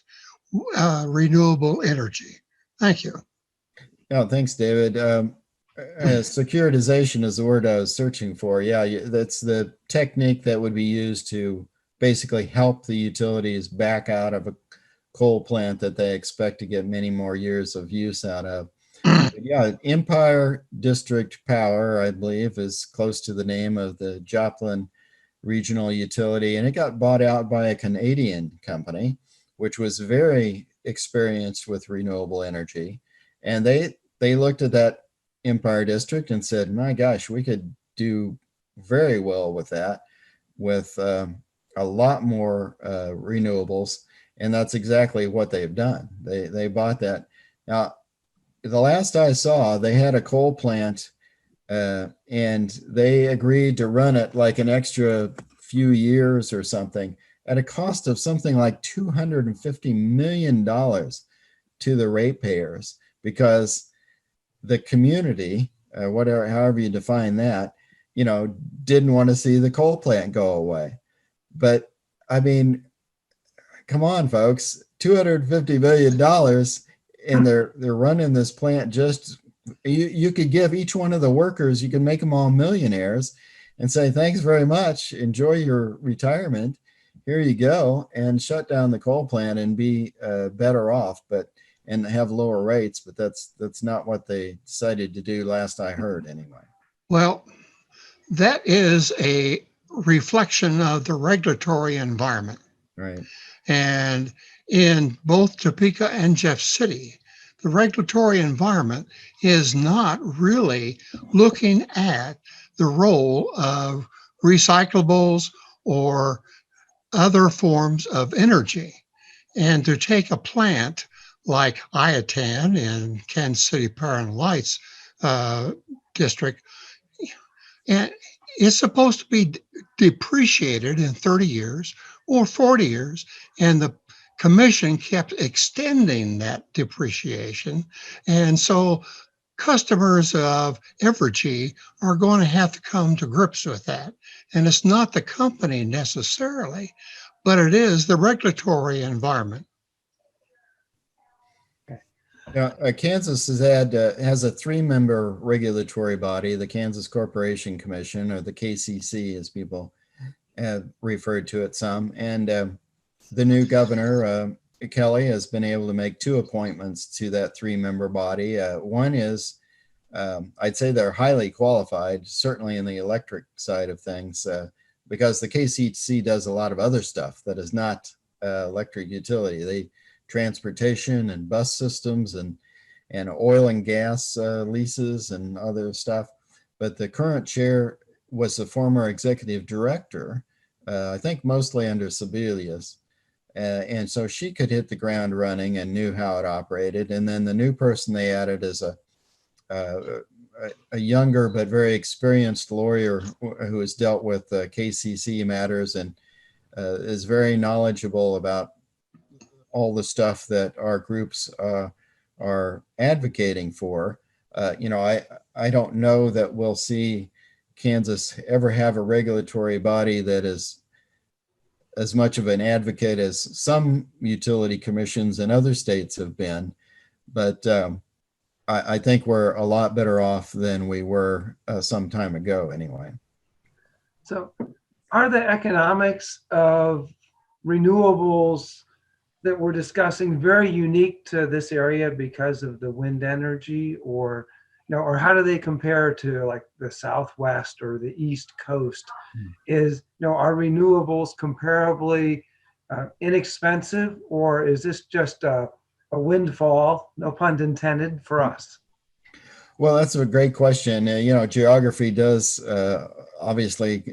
renewable energy. Thank you. Oh, thanks, David. Securitization is the word I was searching for. Yeah, that's the technique that would be used to basically help the utilities back out of a coal plant that they expect to get many more years of use out of. Yeah, Empire District Power, I believe, is close to the name of the Joplin regional utility, and it got bought out by a Canadian company, which was very experienced with renewable energy. And they looked at that Empire District and said, my gosh, we could do very well with that, with a lot more renewables. And that's exactly what they've done. They bought that. Now, the last I saw, they had a coal plant and they agreed to run it like an extra few years or something at a cost of something like $250 million to the ratepayers, because the community, whatever, however you define that, didn't want to see the coal plant go away. But I mean, come on, folks, $250 million, and they're running this plant. Just you could give each one of the workers, you can make them all millionaires and say, thanks very much, enjoy your retirement, here you go, and shut down the coal plant and be better off, and have lower rates. But that's not what they decided to do, last I heard anyway. Well, that is a reflection of the regulatory environment. Right. And in both Topeka and Jeff City, the regulatory environment is not really looking at the role of recyclables or other forms of energy. And to take a plant like Iatan in Kansas City Power and Lights district, and it's supposed to be depreciated in 30 years or 40 years, and the commission kept extending that depreciation. And so customers of Evergy are going to have to come to grips with that. And it's not the company necessarily, but it is the regulatory environment. Now, Kansas has a 3-member regulatory body, the Kansas Corporation Commission, or the KCC, as people have referred to it some. And the new governor, Kelly, has been able to make 2 appointments to that 3-member body. One is, I'd say they're highly qualified, certainly in the electric side of things, because the KCC does a lot of other stuff that is not electric utility. They transportation and bus systems and oil and gas leases and other stuff. But the current chair was the former executive director, I think mostly under Sebelius. And so she could hit the ground running and knew how it operated. And then the new person they added is a younger but very experienced lawyer who has dealt with KCC matters and is very knowledgeable about all the stuff that our groups are advocating for. I don't know that we'll see Kansas ever have a regulatory body that is as much of an advocate as some utility commissions in other states have been. But I think we're a lot better off than we were some time ago anyway. So are the economics of renewables that we're discussing very unique to this area because of the wind energy, or how do they compare to like the Southwest or the East Coast? Are renewables comparably inexpensive, or is this just a windfall, no pun intended, for us? Well, that's a great question. Geography does obviously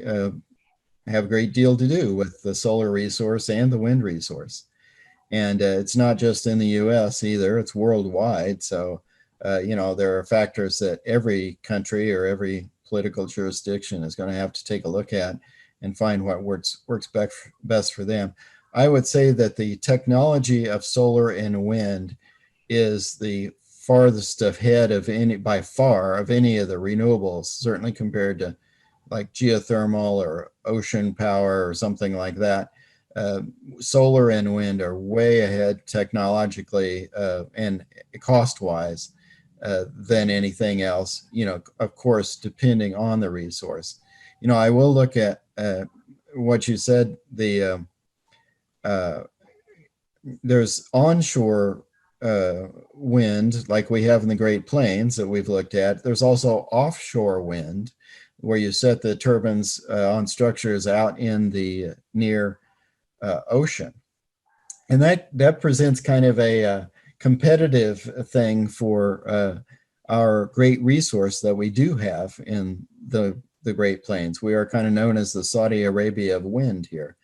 have a great deal to do with the solar resource and the wind resource. And it's not just in the US either, it's worldwide. So, there are factors that every country or every political jurisdiction is going to have to take a look at and find what works best for them. I would say that the technology of solar and wind is the farthest ahead of by far of any of the renewables, certainly compared to like geothermal or ocean power or something like that. Solar and wind are way ahead technologically and cost-wise than anything else, of course, depending on the resource. I will look at what you said, there's onshore wind like we have in the Great Plains that we've looked at. There's also offshore wind where you set the turbines on structures out in the near ocean. And that presents kind of a competitive thing for our great resource that we do have in the Great Plains. We are kind of known as the Saudi Arabia of wind here.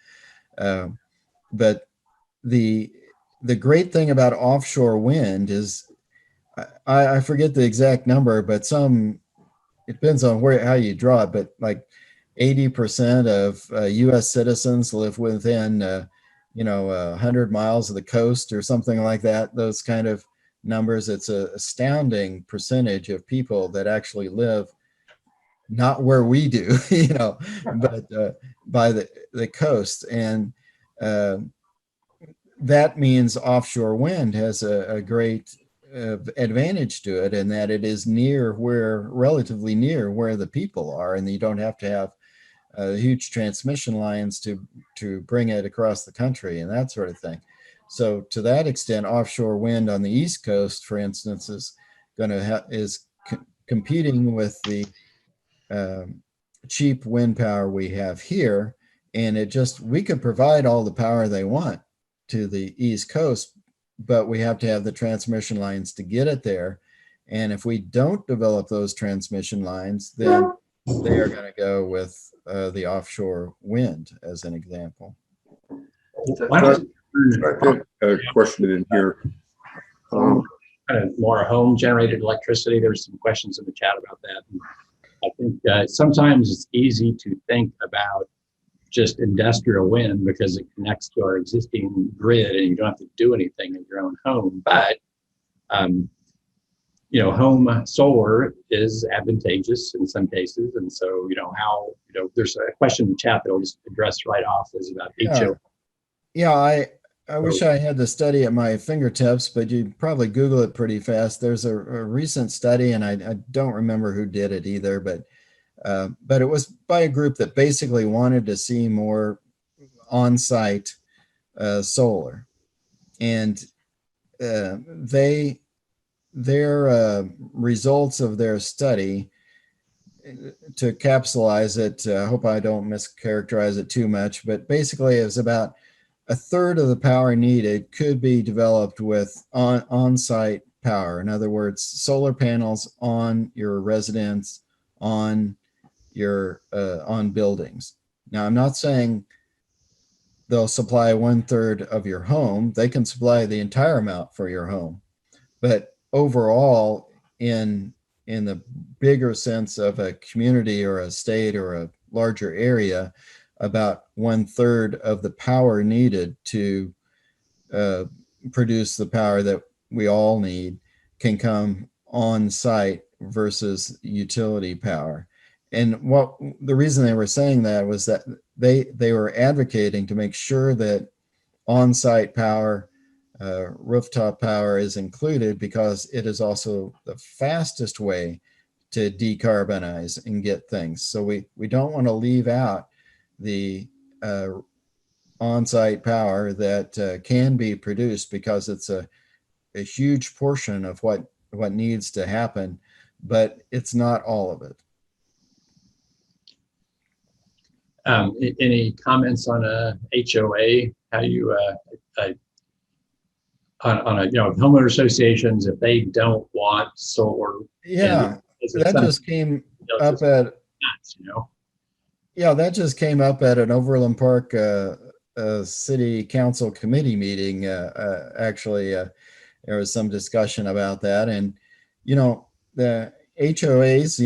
But the great thing about offshore wind is, I forget the exact number, but it depends on how you draw it, but like 80% of US citizens live within 100 miles of the coast or something like that. Those kind of numbers. It's an astounding percentage of people that actually live not where we do, but by the coast. And that means offshore wind has a great advantage to it, in that it is relatively near where the people are, and you don't have to have huge transmission lines to bring it across the country and that sort of thing. So to that extent, offshore wind on the East Coast, for instance, is competing with the cheap wind power we have here. And we could provide all the power they want to the East Coast, but we have to have the transmission lines to get it there. And if we don't develop those transmission lines, then they are going to go with the offshore wind, as an example. I think a question in here. Kind of more home generated electricity. There's some questions in the chat about that. And I think sometimes it's easy to think about just industrial wind because it connects to our existing grid and you don't have to do anything in your own home. But home solar is advantageous in some cases. And so, there's a question in the chat that I'll just address right off, is about HO. Yeah, I wish I had the study at my fingertips, but you'd probably Google it pretty fast. There's a recent study, and I don't remember who did it either, but it was by a group that basically wanted to see more on-site solar. And their results of their study, to capsulize it, I hope I don't mischaracterize it too much, but basically it was about a third of the power needed could be developed with on-site power. In other words, solar panels on your residence, on your on buildings. Now, I'm not saying they'll supply 1/3 of your home. They can supply the entire amount for your home, but overall, in the bigger sense of a community or a state or a larger area, about 1/3 of the power needed to produce the power that we all need can come on site versus utility power. And the reason they were saying that was that they were advocating to make sure that on-site power, rooftop power is included, because it is also the fastest way to decarbonize and get things. So we don't want to leave out the on-site power that can be produced, because it's a huge portion of what needs to happen, but it's not all of it. Any comments on a HOA? How you on homeowner associations, if they don't want solar? Yeah, that just came up at that just came up at an Overland Park City Council committee meeting. Actually, there was some discussion about that, and the HOAs,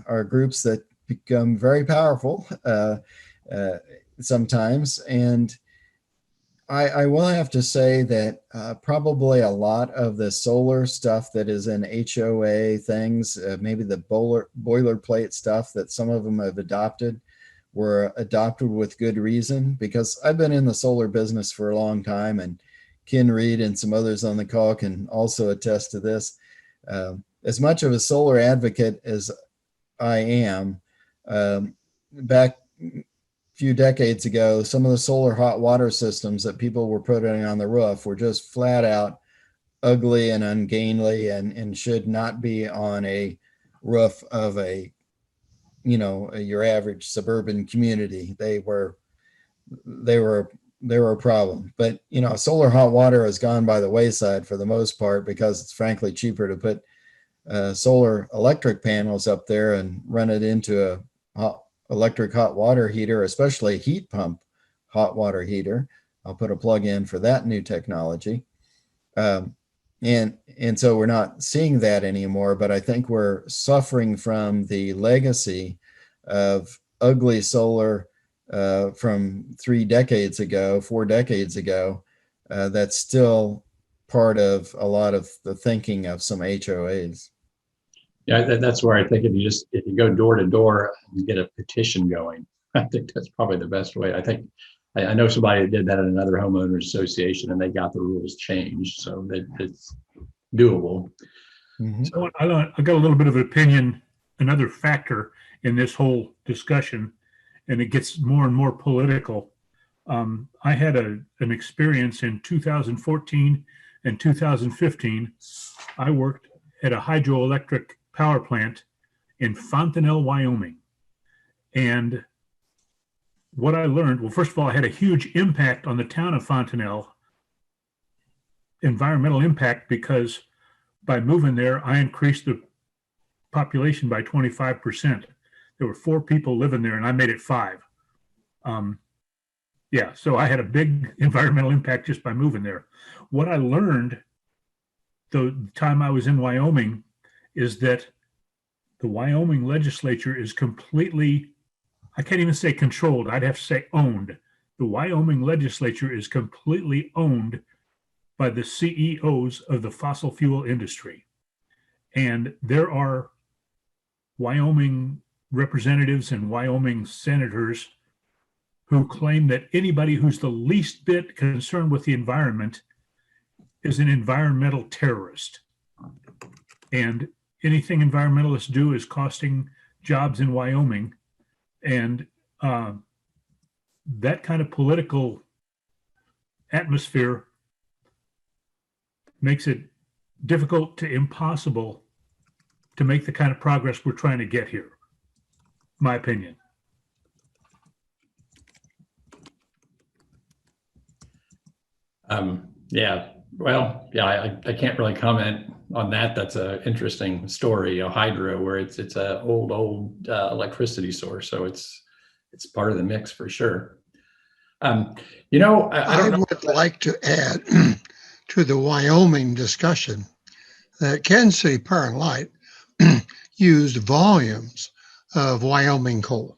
are groups that become very powerful sometimes, and I will have to say that probably a lot of the solar stuff that is in HOA things, maybe the boilerplate stuff that some of them have adopted, were adopted with good reason, because I've been in the solar business for a long time, and Ken Reed and some others on the call can also attest to this. As much of a solar advocate as I am, back a few decades ago, some of the solar hot water systems that people were putting on the roof were just flat out ugly and ungainly, and should not be on a roof of a your average suburban community. They were a problem. But solar hot water has gone by the wayside for the most part because it's frankly cheaper to put solar electric panels up there and run it into a electric hot water heater, especially a heat pump hot water heater. I'll put a plug in for that new technology. And so we're not seeing that anymore, but I think we're suffering from the legacy of ugly solar from 4 decades ago. That's still part of a lot of the thinking of some HOAs. Yeah, that's where I think if you go door to door and get a petition going, I think that's probably the best way. I think I know somebody that did that at another homeowners association, and they got the rules changed, so that it's doable. Mm-hmm. So I got a little bit of an opinion, another factor in this whole discussion, and it gets more and more political. I had an experience in 2014 and 2015. I worked at a hydroelectric power plant in Fontanelle, Wyoming. And what I learned, well, first of all, I had a huge impact on the town of Fontanelle, environmental impact, because by moving there, I increased the population by 25%. There were 4 people living there and I made it 5. Yeah, so I had a big environmental impact just by moving there. What I learned the time I was in Wyoming is that the Wyoming legislature is completely, I can't even say controlled, I'd have to say owned. The Wyoming legislature is completely owned by the CEOs of the fossil fuel industry. And there are Wyoming representatives and Wyoming senators who claim that anybody who's the least bit concerned with the environment is an environmental terrorist. And anything environmentalists do is costing jobs in Wyoming. And that kind of political atmosphere makes it difficult to impossible to make the kind of progress we're trying to get here. My opinion. I can't really comment on that. That's an interesting story, hydro, where it's a old electricity source, so it's part of the mix for sure. I would like to add to the Wyoming discussion that Kansas City Power and Light used volumes of Wyoming coal,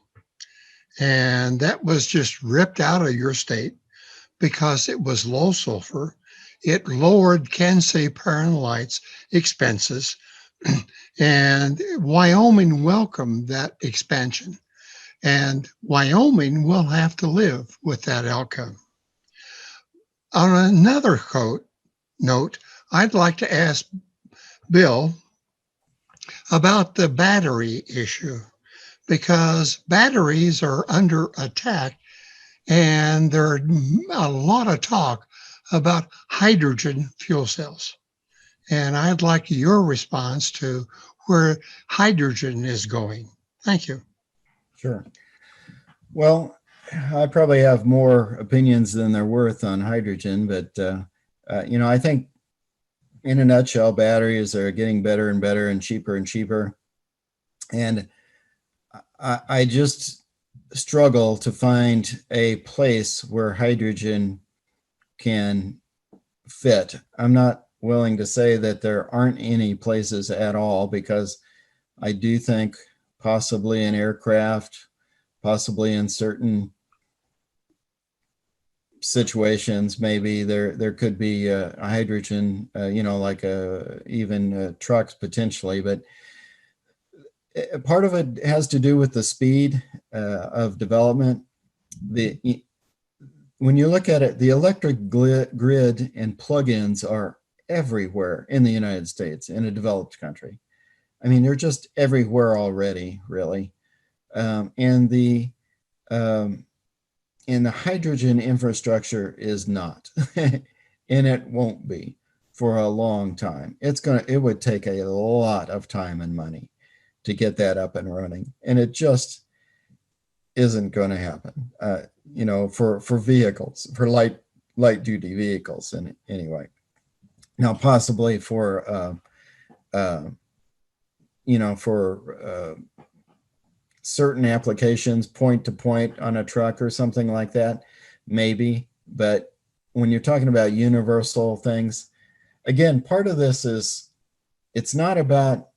and that was just ripped out of your state because it was low sulfur. It lowered Kansas City Power and Light's expenses, and Wyoming welcomed that expansion. And Wyoming will have to live with that outcome. On another note, I'd like to ask Bill about the battery issue, because batteries are under attack, and there's a lot of talk about hydrogen fuel cells. And I'd like your response to where hydrogen is going. Thank you. Sure. Well, I probably have more opinions than they're worth on hydrogen, but I think in a nutshell, batteries are getting better and better and cheaper. And I just struggle to find a place where hydrogen can fit. I'm not willing to say that there aren't any places at all, because I do think possibly in aircraft, possibly in certain situations, maybe there could be a hydrogen, like even trucks potentially, but part of it has to do with the speed of development. When you look at it, the electric grid and plugins are everywhere in the United States, in a developed country. I mean, they're just everywhere already, really. And the hydrogen infrastructure is not, and it won't be for a long time. It would take a lot of time and money. to get that up and running. And it just isn't going to happen, you know, for vehicles, for light duty vehicles in anyway. Now, possibly for, you know, for certain applications, point to point on a truck or something like that, maybe. But when you're talking about universal things, again, part of this is, it's not about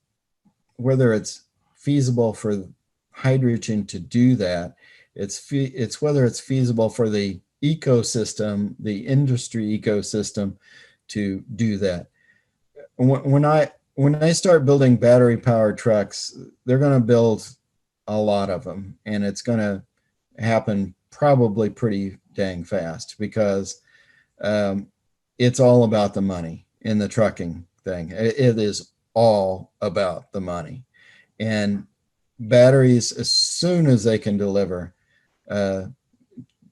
whether it's feasible for hydrogen to do that. It's whether it's feasible for the ecosystem, the industry ecosystem, to do that. When I start building battery powered trucks, they're going to build a lot of them, and it's going to happen probably pretty dang fast, because it's all about the money in the trucking thing. It is all about the money. And batteries, as soon as they can deliver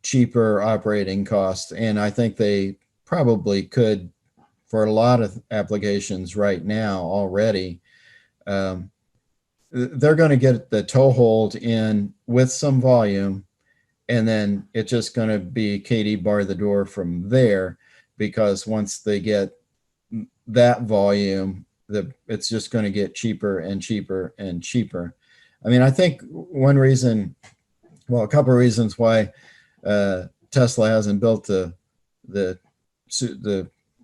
cheaper operating costs, and I think they probably could for a lot of applications right now already, they're going to get the toehold in with some volume, and then it's just going to be Katie bar the door from there, because once they get that volume, it's just going to get cheaper and cheaper and cheaper. I mean, I think one reason, well, a couple of reasons why Tesla hasn't built the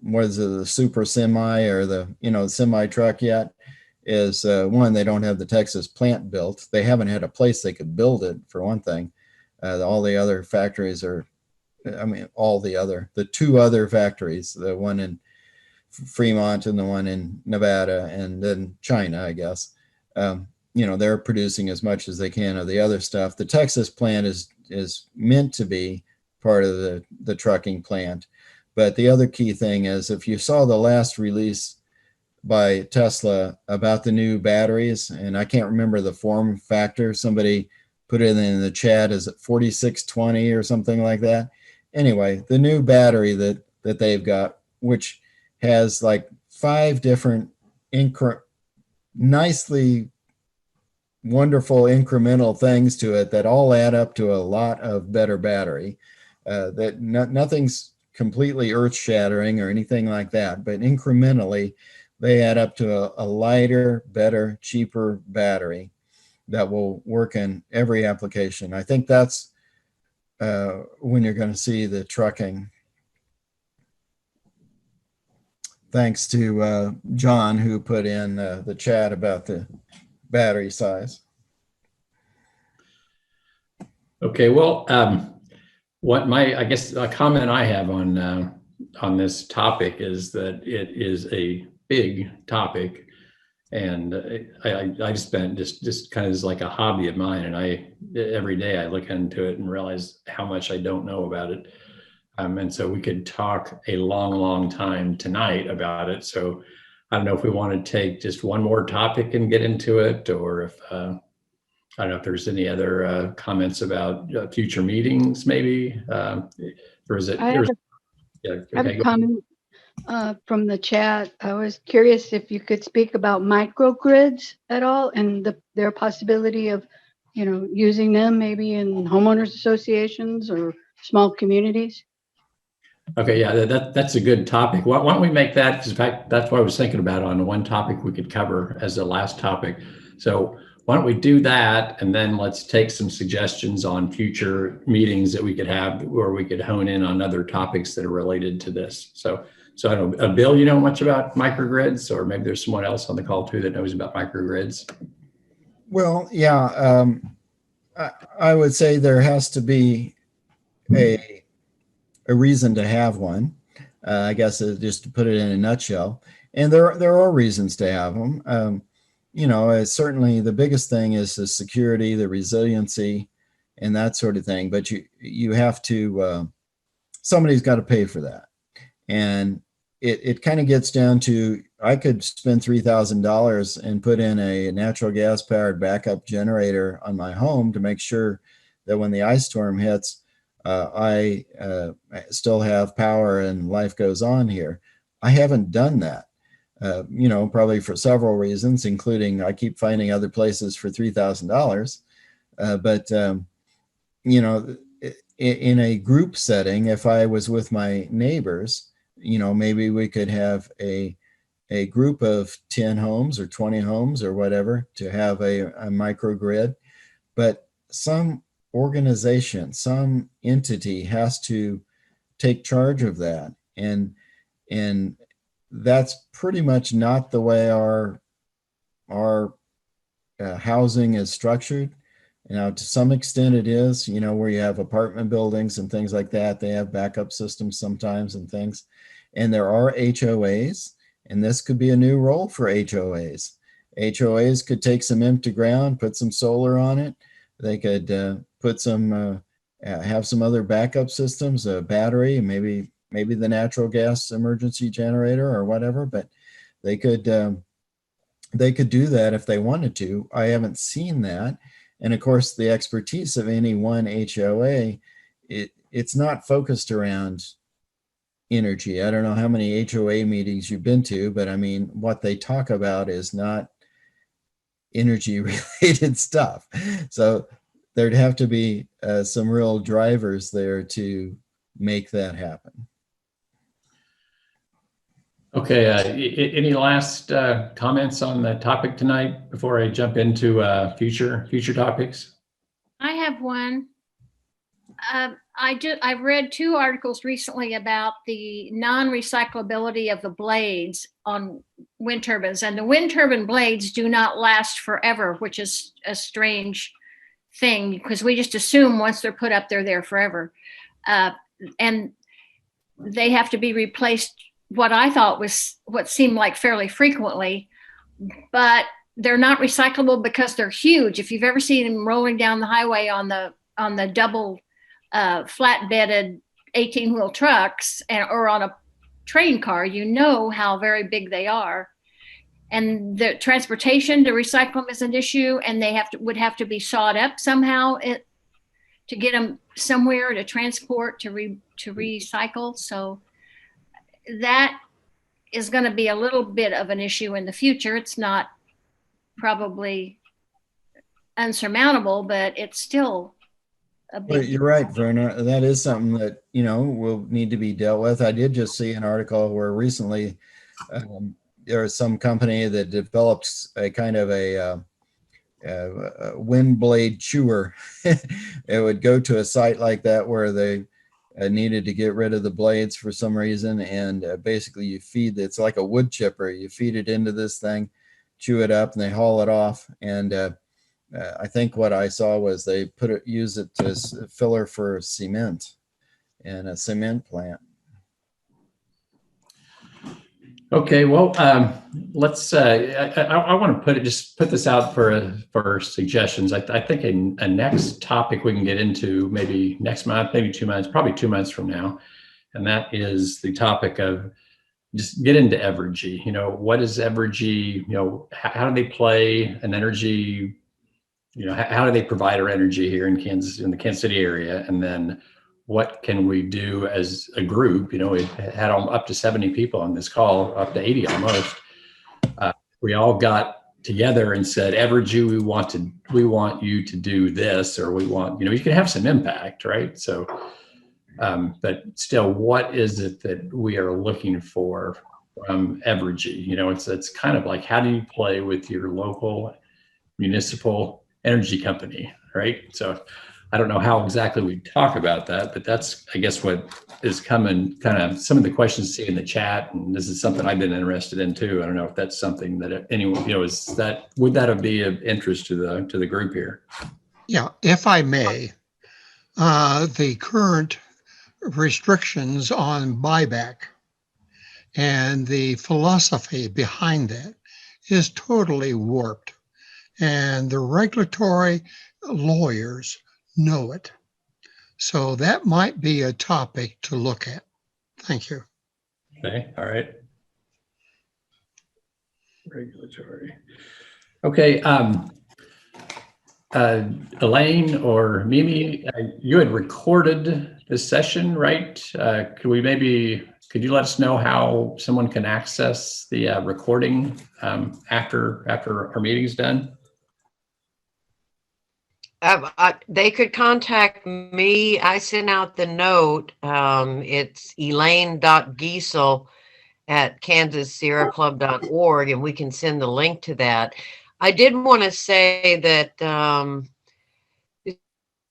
what is it, the super semi or the, you know, semi truck yet, is one, they don't have the Texas plant built. They haven't had a place they could build it, for one thing. All the other factories are, I mean, the two other factories, the one in Fremont and the one in Nevada, and then China, I guess, you know, they're producing as much as they can of the other stuff. The Texas plant is meant to be part of the trucking plant. But the other key thing is, if you saw the last release by Tesla about the new batteries, and I can't remember the form factor, somebody put it in the chat, is it 4620 or something like that? Anyway, the new battery that they've got, which has like 5 different nicely wonderful incremental things to it that all add up to a lot of better battery. Nothing's completely earth-shattering or anything like that, but incrementally they add up to a lighter, better, cheaper battery that will work in every application. I think that's when you're going to see the trucking. Thanks to John, who put in the chat about the battery size. Okay, well, I guess a comment I have on this topic is that it is a big topic, and I spent just kind of as like a hobby of mine, and every day I look into it and realize how much I don't know about it. And so we could talk a long time tonight about it. So I don't know if we want to take just one more topic and get into it, or if I don't know if there's any other comments about future meetings, maybe. Or is it? I have a comment from the chat. I was curious if you could speak about microgrids at all, and their possibility of, you know, using them maybe in homeowners associations or small communities. Okay, yeah, that's a good topic. Why don't we make that? Because in fact, that's what I was thinking about on one topic we could cover as the last topic. So why don't we do that, and then let's take some suggestions on future meetings that we could have, where we could hone in on other topics that are related to this. So I don't know, Bill, you know much about microgrids, or maybe there's someone else on the call too that knows about microgrids. Well, yeah, I would say there has to be a reason to have one. I guess just to put it in a nutshell. And there are reasons to have them. You know, certainly the biggest thing is the security, the resiliency, and that sort of thing. But you have to, somebody's got to pay for that. And it kind of gets down to, I could spend $3,000 and put in a natural gas powered backup generator on my home to make sure that when the ice storm hits, I still have power and life goes on here. I haven't done that. probably for several reasons, including I keep finding other places for $3,000. But in a group setting, if I was with my neighbors, maybe we could have a group of 10 homes or 20 homes or whatever to have a microgrid. But some organization, some entity has to take charge of that. And that's pretty much not the way our housing is structured. Now, to some extent it is, where you have apartment buildings and things like that. They have backup systems sometimes and things. And there are HOAs, and this could be a new role for HOAs. HOAs could take some empty ground, put some solar on it. They could put some, have some other backup systems, a battery, maybe the natural gas emergency generator or whatever, but they could do that if they wanted to. I haven't seen that. And of course, the expertise of any one HOA, it's not focused around energy. I don't know how many HOA meetings you've been to, but I mean, what they talk about is not energy related stuff. So there'd have to be some real drivers there to make that happen. Okay, any last comments on the topic tonight before I jump into future topics? I have one. I've read 2 articles recently about the non-recyclability of the blades on wind turbines, and the wind turbine blades do not last forever, which is a strange thing because we just assume once they're put up, they're there forever. And they have to be replaced, what I thought was what seemed like fairly frequently, but they're not recyclable because they're huge. If you've ever seen them rolling down the highway on the double flatbedded 18-wheel trucks or on a train car, you know how very big they are. And the transportation to recycle them is an issue, and they would have to be sawed up somehow to get them somewhere to transport to recycle. So that is going to be a little bit of an issue in the future. It's not probably unsurmountable, but it's still a big. Well, you're right, Verna. That is something that, will need to be dealt with. I did just see an article where recently there was some company that developed a kind of a wind blade chewer. It would go to a site like that where they needed to get rid of the blades for some reason, and basically you feed it's like a wood chipper. You feed it into this thing, chew it up, and they haul it off. And I think what I saw was they use it as a filler for cement in a cement plant. Okay, well, let's. I want to put this out for suggestions. I think a next topic we can get into maybe next month, maybe 2 months, probably 2 months from now, and that is the topic of just get into Evergy. What is Evergy? How do they play an energy? How do they provide our energy here in Kansas, in the Kansas City area, and then what can we do as a group? We had up to 70 people on this call, up to 80 almost. We all got together and said, Evergy, we want you to do this, or we want, you can have some impact, right? So, but still, what is it that we are looking for from Evergy? It's kind of like, how do you play with your local municipal energy company, right? So I don't know how exactly we talk about that, but that's, I guess, what is coming, kind of some of the questions see in the chat. And this is something I've been interested in too. I don't know if that's something that anyone, would that be of interest to the group here? Yeah, if I may, the current restrictions on buyback and the philosophy behind that is totally warped. And the regulatory lawyers know it. So that might be a topic to look at. Thank you. Okay, all right. Regulatory. Okay, Elaine or Mimi, you had recorded this session, right? Could we maybe could you let us know how someone can access the recording after our meeting's done? They could contact me. I sent out the note. It's elaine.giesel@kansassierraclub.org, and we can send the link to that. I did want to say that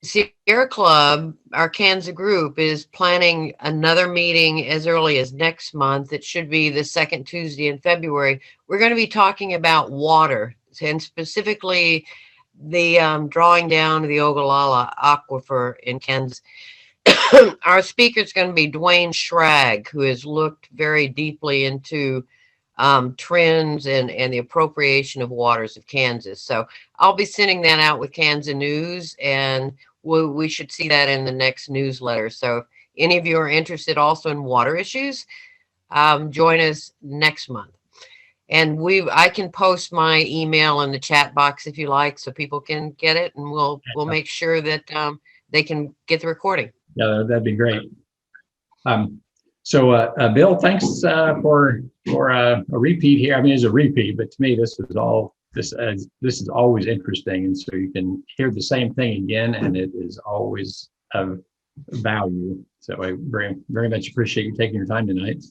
Sierra Club, our Kansas group, is planning another meeting as early as next month. It should be the second Tuesday in February. We're going to be talking about water, and specifically the drawing down of the Ogallala Aquifer in Kansas. Our speaker is going to be Dwayne Schrag, who has looked very deeply into trends and the appropriation of waters of Kansas. So I'll be sending that out with Kansas News, and we should see that in the next newsletter. So if any of you are interested also in water issues, join us next month. And I can post my email in the chat box if you like, so people can get it, and we'll make sure that they can get the recording. Yeah, that'd be great. So Bill, thanks for a repeat here. I mean, it's a repeat, but to me, this is always interesting, and so you can hear the same thing again, and it is always of value. So I very, very much appreciate you taking your time tonight.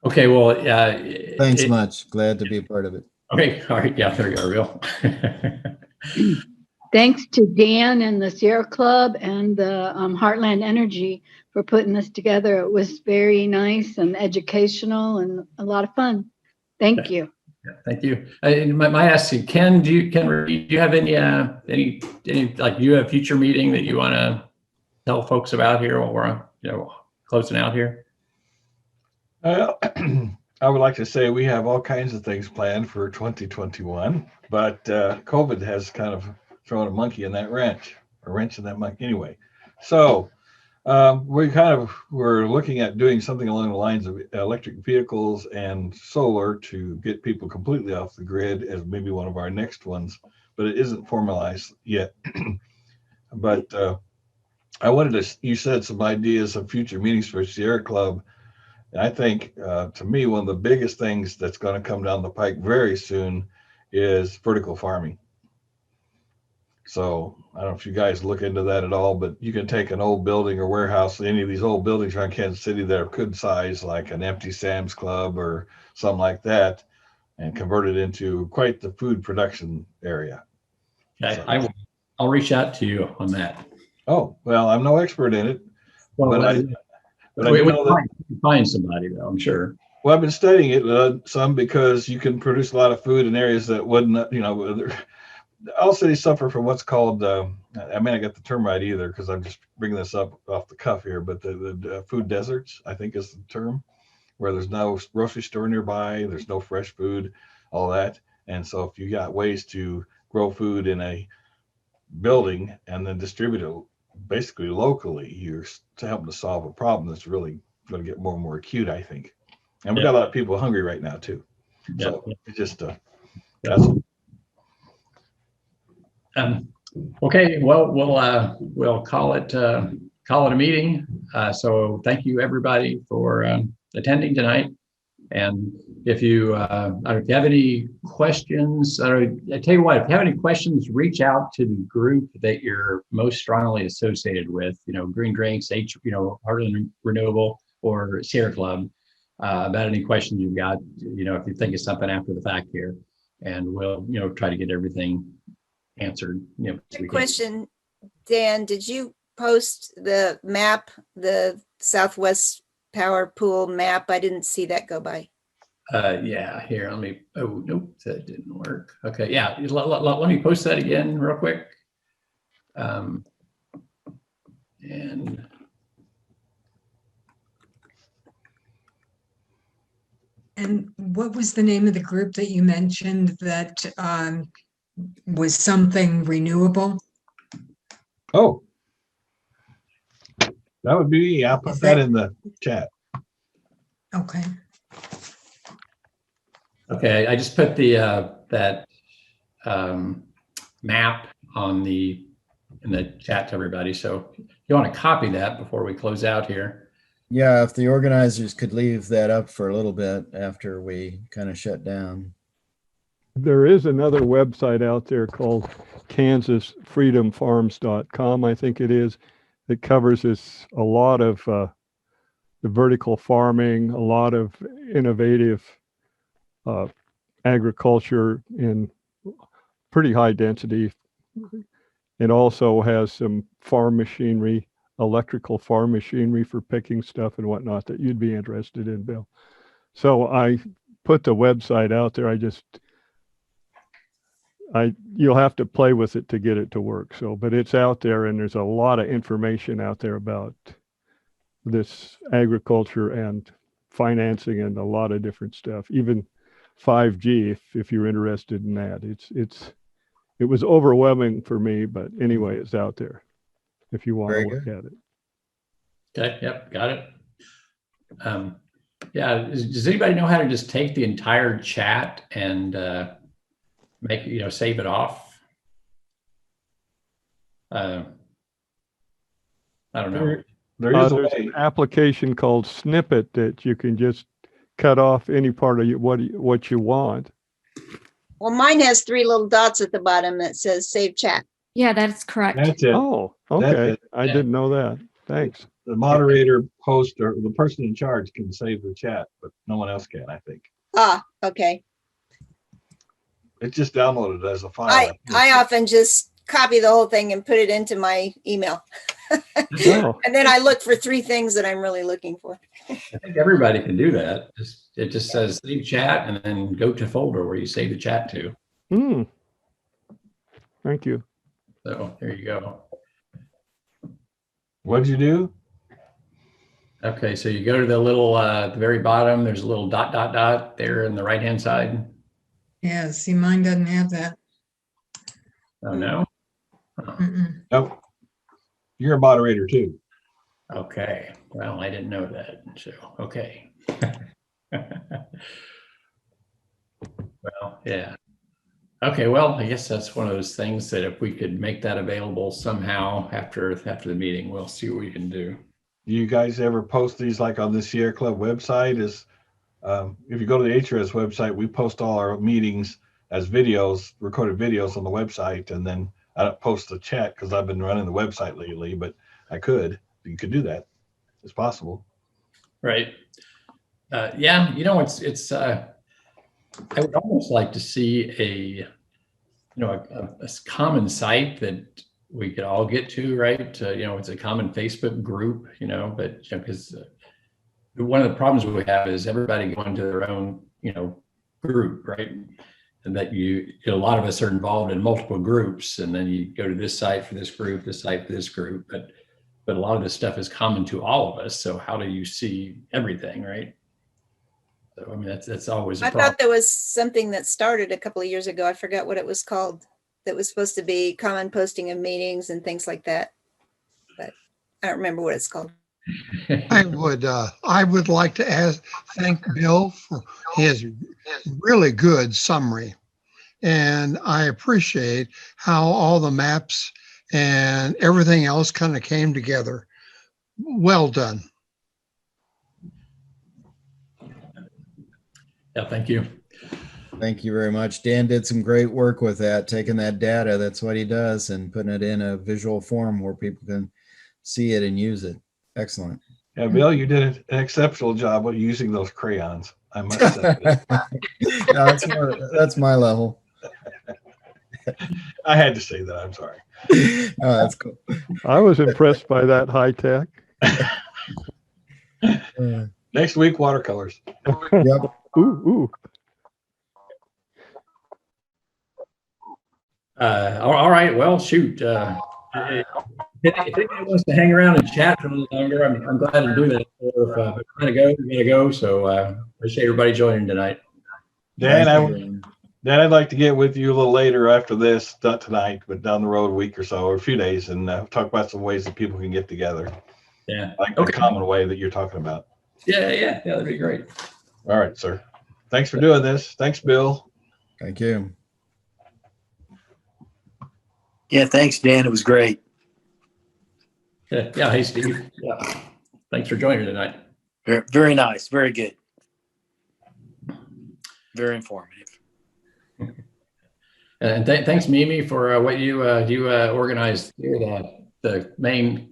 Okay, well, thanks much. Glad to be a part of it. Okay, all right, yeah, there you are, Bill. Thanks to Dan and the Sierra Club and the Heartland Energy for putting this together. It was very nice and educational and a lot of fun. Thank you. Yeah, thank you. I might ask you, Ken, do you have any like, do you have a future meeting that you want to tell folks about here while we're closing out here? I would like to say we have all kinds of things planned for 2021, but COVID has kind of thrown a monkey in that wrench, a wrench in that monkey anyway. So we're looking at doing something along the lines of electric vehicles and solar to get people completely off the grid as maybe one of our next ones, but it isn't formalized yet. But I wanted you said some ideas of future meetings for Sierra Club. And I think, to me, one of the biggest things that's going to come down the pike very soon is vertical farming. So I don't know if you guys look into that at all, but you can take an old building or warehouse, any of these old buildings around Kansas City that are good size, like an empty Sam's Club or something like that, and convert it into quite the food production area. Okay, so I'll reach out to you on that. Oh, well, I'm no expert in it, well, but we can find somebody though, I'm sure. Well, I've been studying it some because you can produce a lot of food in areas that wouldn't, all cities suffer from what's called, I may not get the term right either because I'm just bringing this up off the cuff here, but the food deserts, I think is the term, where there's no grocery store nearby, there's no fresh food, all that. And so if you got ways to grow food in a building and then distribute it basically locally, you're helping to solve a problem that's really going to get more and more acute, I think. And we got a lot of people hungry right now too. So it's just that's okay, well, we'll call it a meeting. So thank you everybody for attending tonight. And if you have any questions, I tell you what, if you have any questions, reach out to the group that you're most strongly associated with. Green Drinks, Heartland Renewable, or Sierra Club, about any questions you've got. If you think of something after the fact here, and we'll try to get everything answered. Good question, Dan. Did you post the map, the Southwest Power Pool map? I didn't see that go by. Yeah, here, let me, oh, nope, that didn't work. Okay, yeah, let me post that again real quick. And what was the name of the group that you mentioned that was something renewable? Oh, that would be me. I'll put that in the chat. Okay. Okay, I just put the that map on the the chat to everybody. So if you want to copy that before we close out here. Yeah, if the organizers could leave that up for a little bit after we kind of shut down. There is another website out there called kansasfreedomfarms.com, I think it is. It covers this, a lot of the vertical farming, a lot of innovative agriculture in pretty high density. It also has some farm machinery, electrical farm machinery for picking stuff and whatnot that you'd be interested in, Bill. So I put the website out there. You'll have to play with it to get it to work. So, but it's out there, and there's a lot of information out there about this agriculture and financing and a lot of different stuff, even 5G, if you're interested in that. It was overwhelming for me, but anyway, it's out there if you want to look at it. Okay, yep, got it. Yeah, does anybody know how to just take the entire chat and make, save it off? I don't know. There's an application called Snippet that you can just cut off any part of what you want. Well, mine has 3 little dots at the bottom that says save chat. Yeah, that's correct. That's it. Oh, okay. I didn't know that. Thanks. The moderator post or the person in charge can save the chat, but no one else can, I think. Ah, okay. It's just downloaded as a file. I often just copy the whole thing and put it into my email. Oh. And then I look for 3 things that I'm really looking for. I think everybody can do that. It just says save chat and then go to folder where you save the chat to. Thank you. So there you go. What'd you do? Okay, so you go to the little, at the very bottom, there's a little dot there in the right-hand side. Yeah, see, mine doesn't have that. Oh, no? Nope. You're a moderator too. Okay, well, I didn't know that, so, okay. Well, yeah. Okay, well, I guess that's one of those things that if we could make that available somehow after the meeting, we'll see what we can do. Do you guys ever post these like on the Sierra Club website? If you go to the HRES website, we post all our meetings as videos, recorded videos on the website, and then I don't post the chat because I've been running the website lately, but you could do that. It's possible. Right. Yeah, it's I would almost like to see a common site that we could all get to, right? It's a common Facebook group, but because one of the problems we have is everybody going to their own, group, right? And that a lot of us are involved in multiple groups, and then you go to this site for this group, this site for this group, but a lot of this stuff is common to all of us. So how do you see everything, right? So, I mean, that's always a problem. I thought there was something that started a couple of years ago. I forgot what it was called. That was supposed to be common posting of meetings and things like that. But I don't remember what it's called. I would like to thank Bill for his really good summary. And I appreciate how all the maps and everything else kind of came together. Well done. Yeah, thank you. Thank you very much. Dan did some great work with that, taking that data, that's what he does, and putting it in a visual form where people can see it and use it. Excellent. Yeah, Bill, you did an exceptional job with using those crayons, I must say. No, that's my level. I had to say that, I'm sorry. Oh, that's cool. I was impressed by that high tech. Next week, watercolors. Yep. Ooh. All right. Well, shoot. If anybody wants to hang around and chat for a little longer, I'm glad to do that. If we're going to go. So appreciate everybody joining tonight. Dan, I'd like to get with you a little later after this, not tonight, but down the road a week or so, or a few days, and talk about some ways that people can get together. Yeah. Like the common way that you're talking about. Yeah, that'd be great. All right, sir. Thanks for doing this. Thanks, Bill. Thank you. Yeah, thanks, Dan. It was great. Yeah, hey, Steve. Yeah, thanks for joining tonight. Very, very nice. Very good. Very informative. And thanks, Mimi, for what you organized here. The main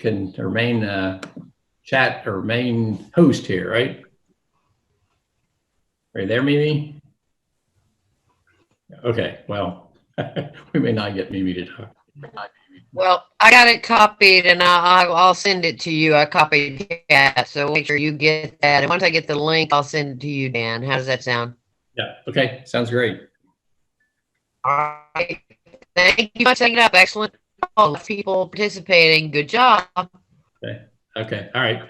chat or main host here, right? Are you there, Mimi? Okay, well, we may not get Mimi to talk. Well, I got it copied and I'll send it to you. I copied that, so make sure you get that. And once I get the link, I'll send it to you, Dan. How does that sound? Yeah, okay, sounds great. All right. Thank you for setting it up. Excellent. All people participating. Good job. Okay, all right.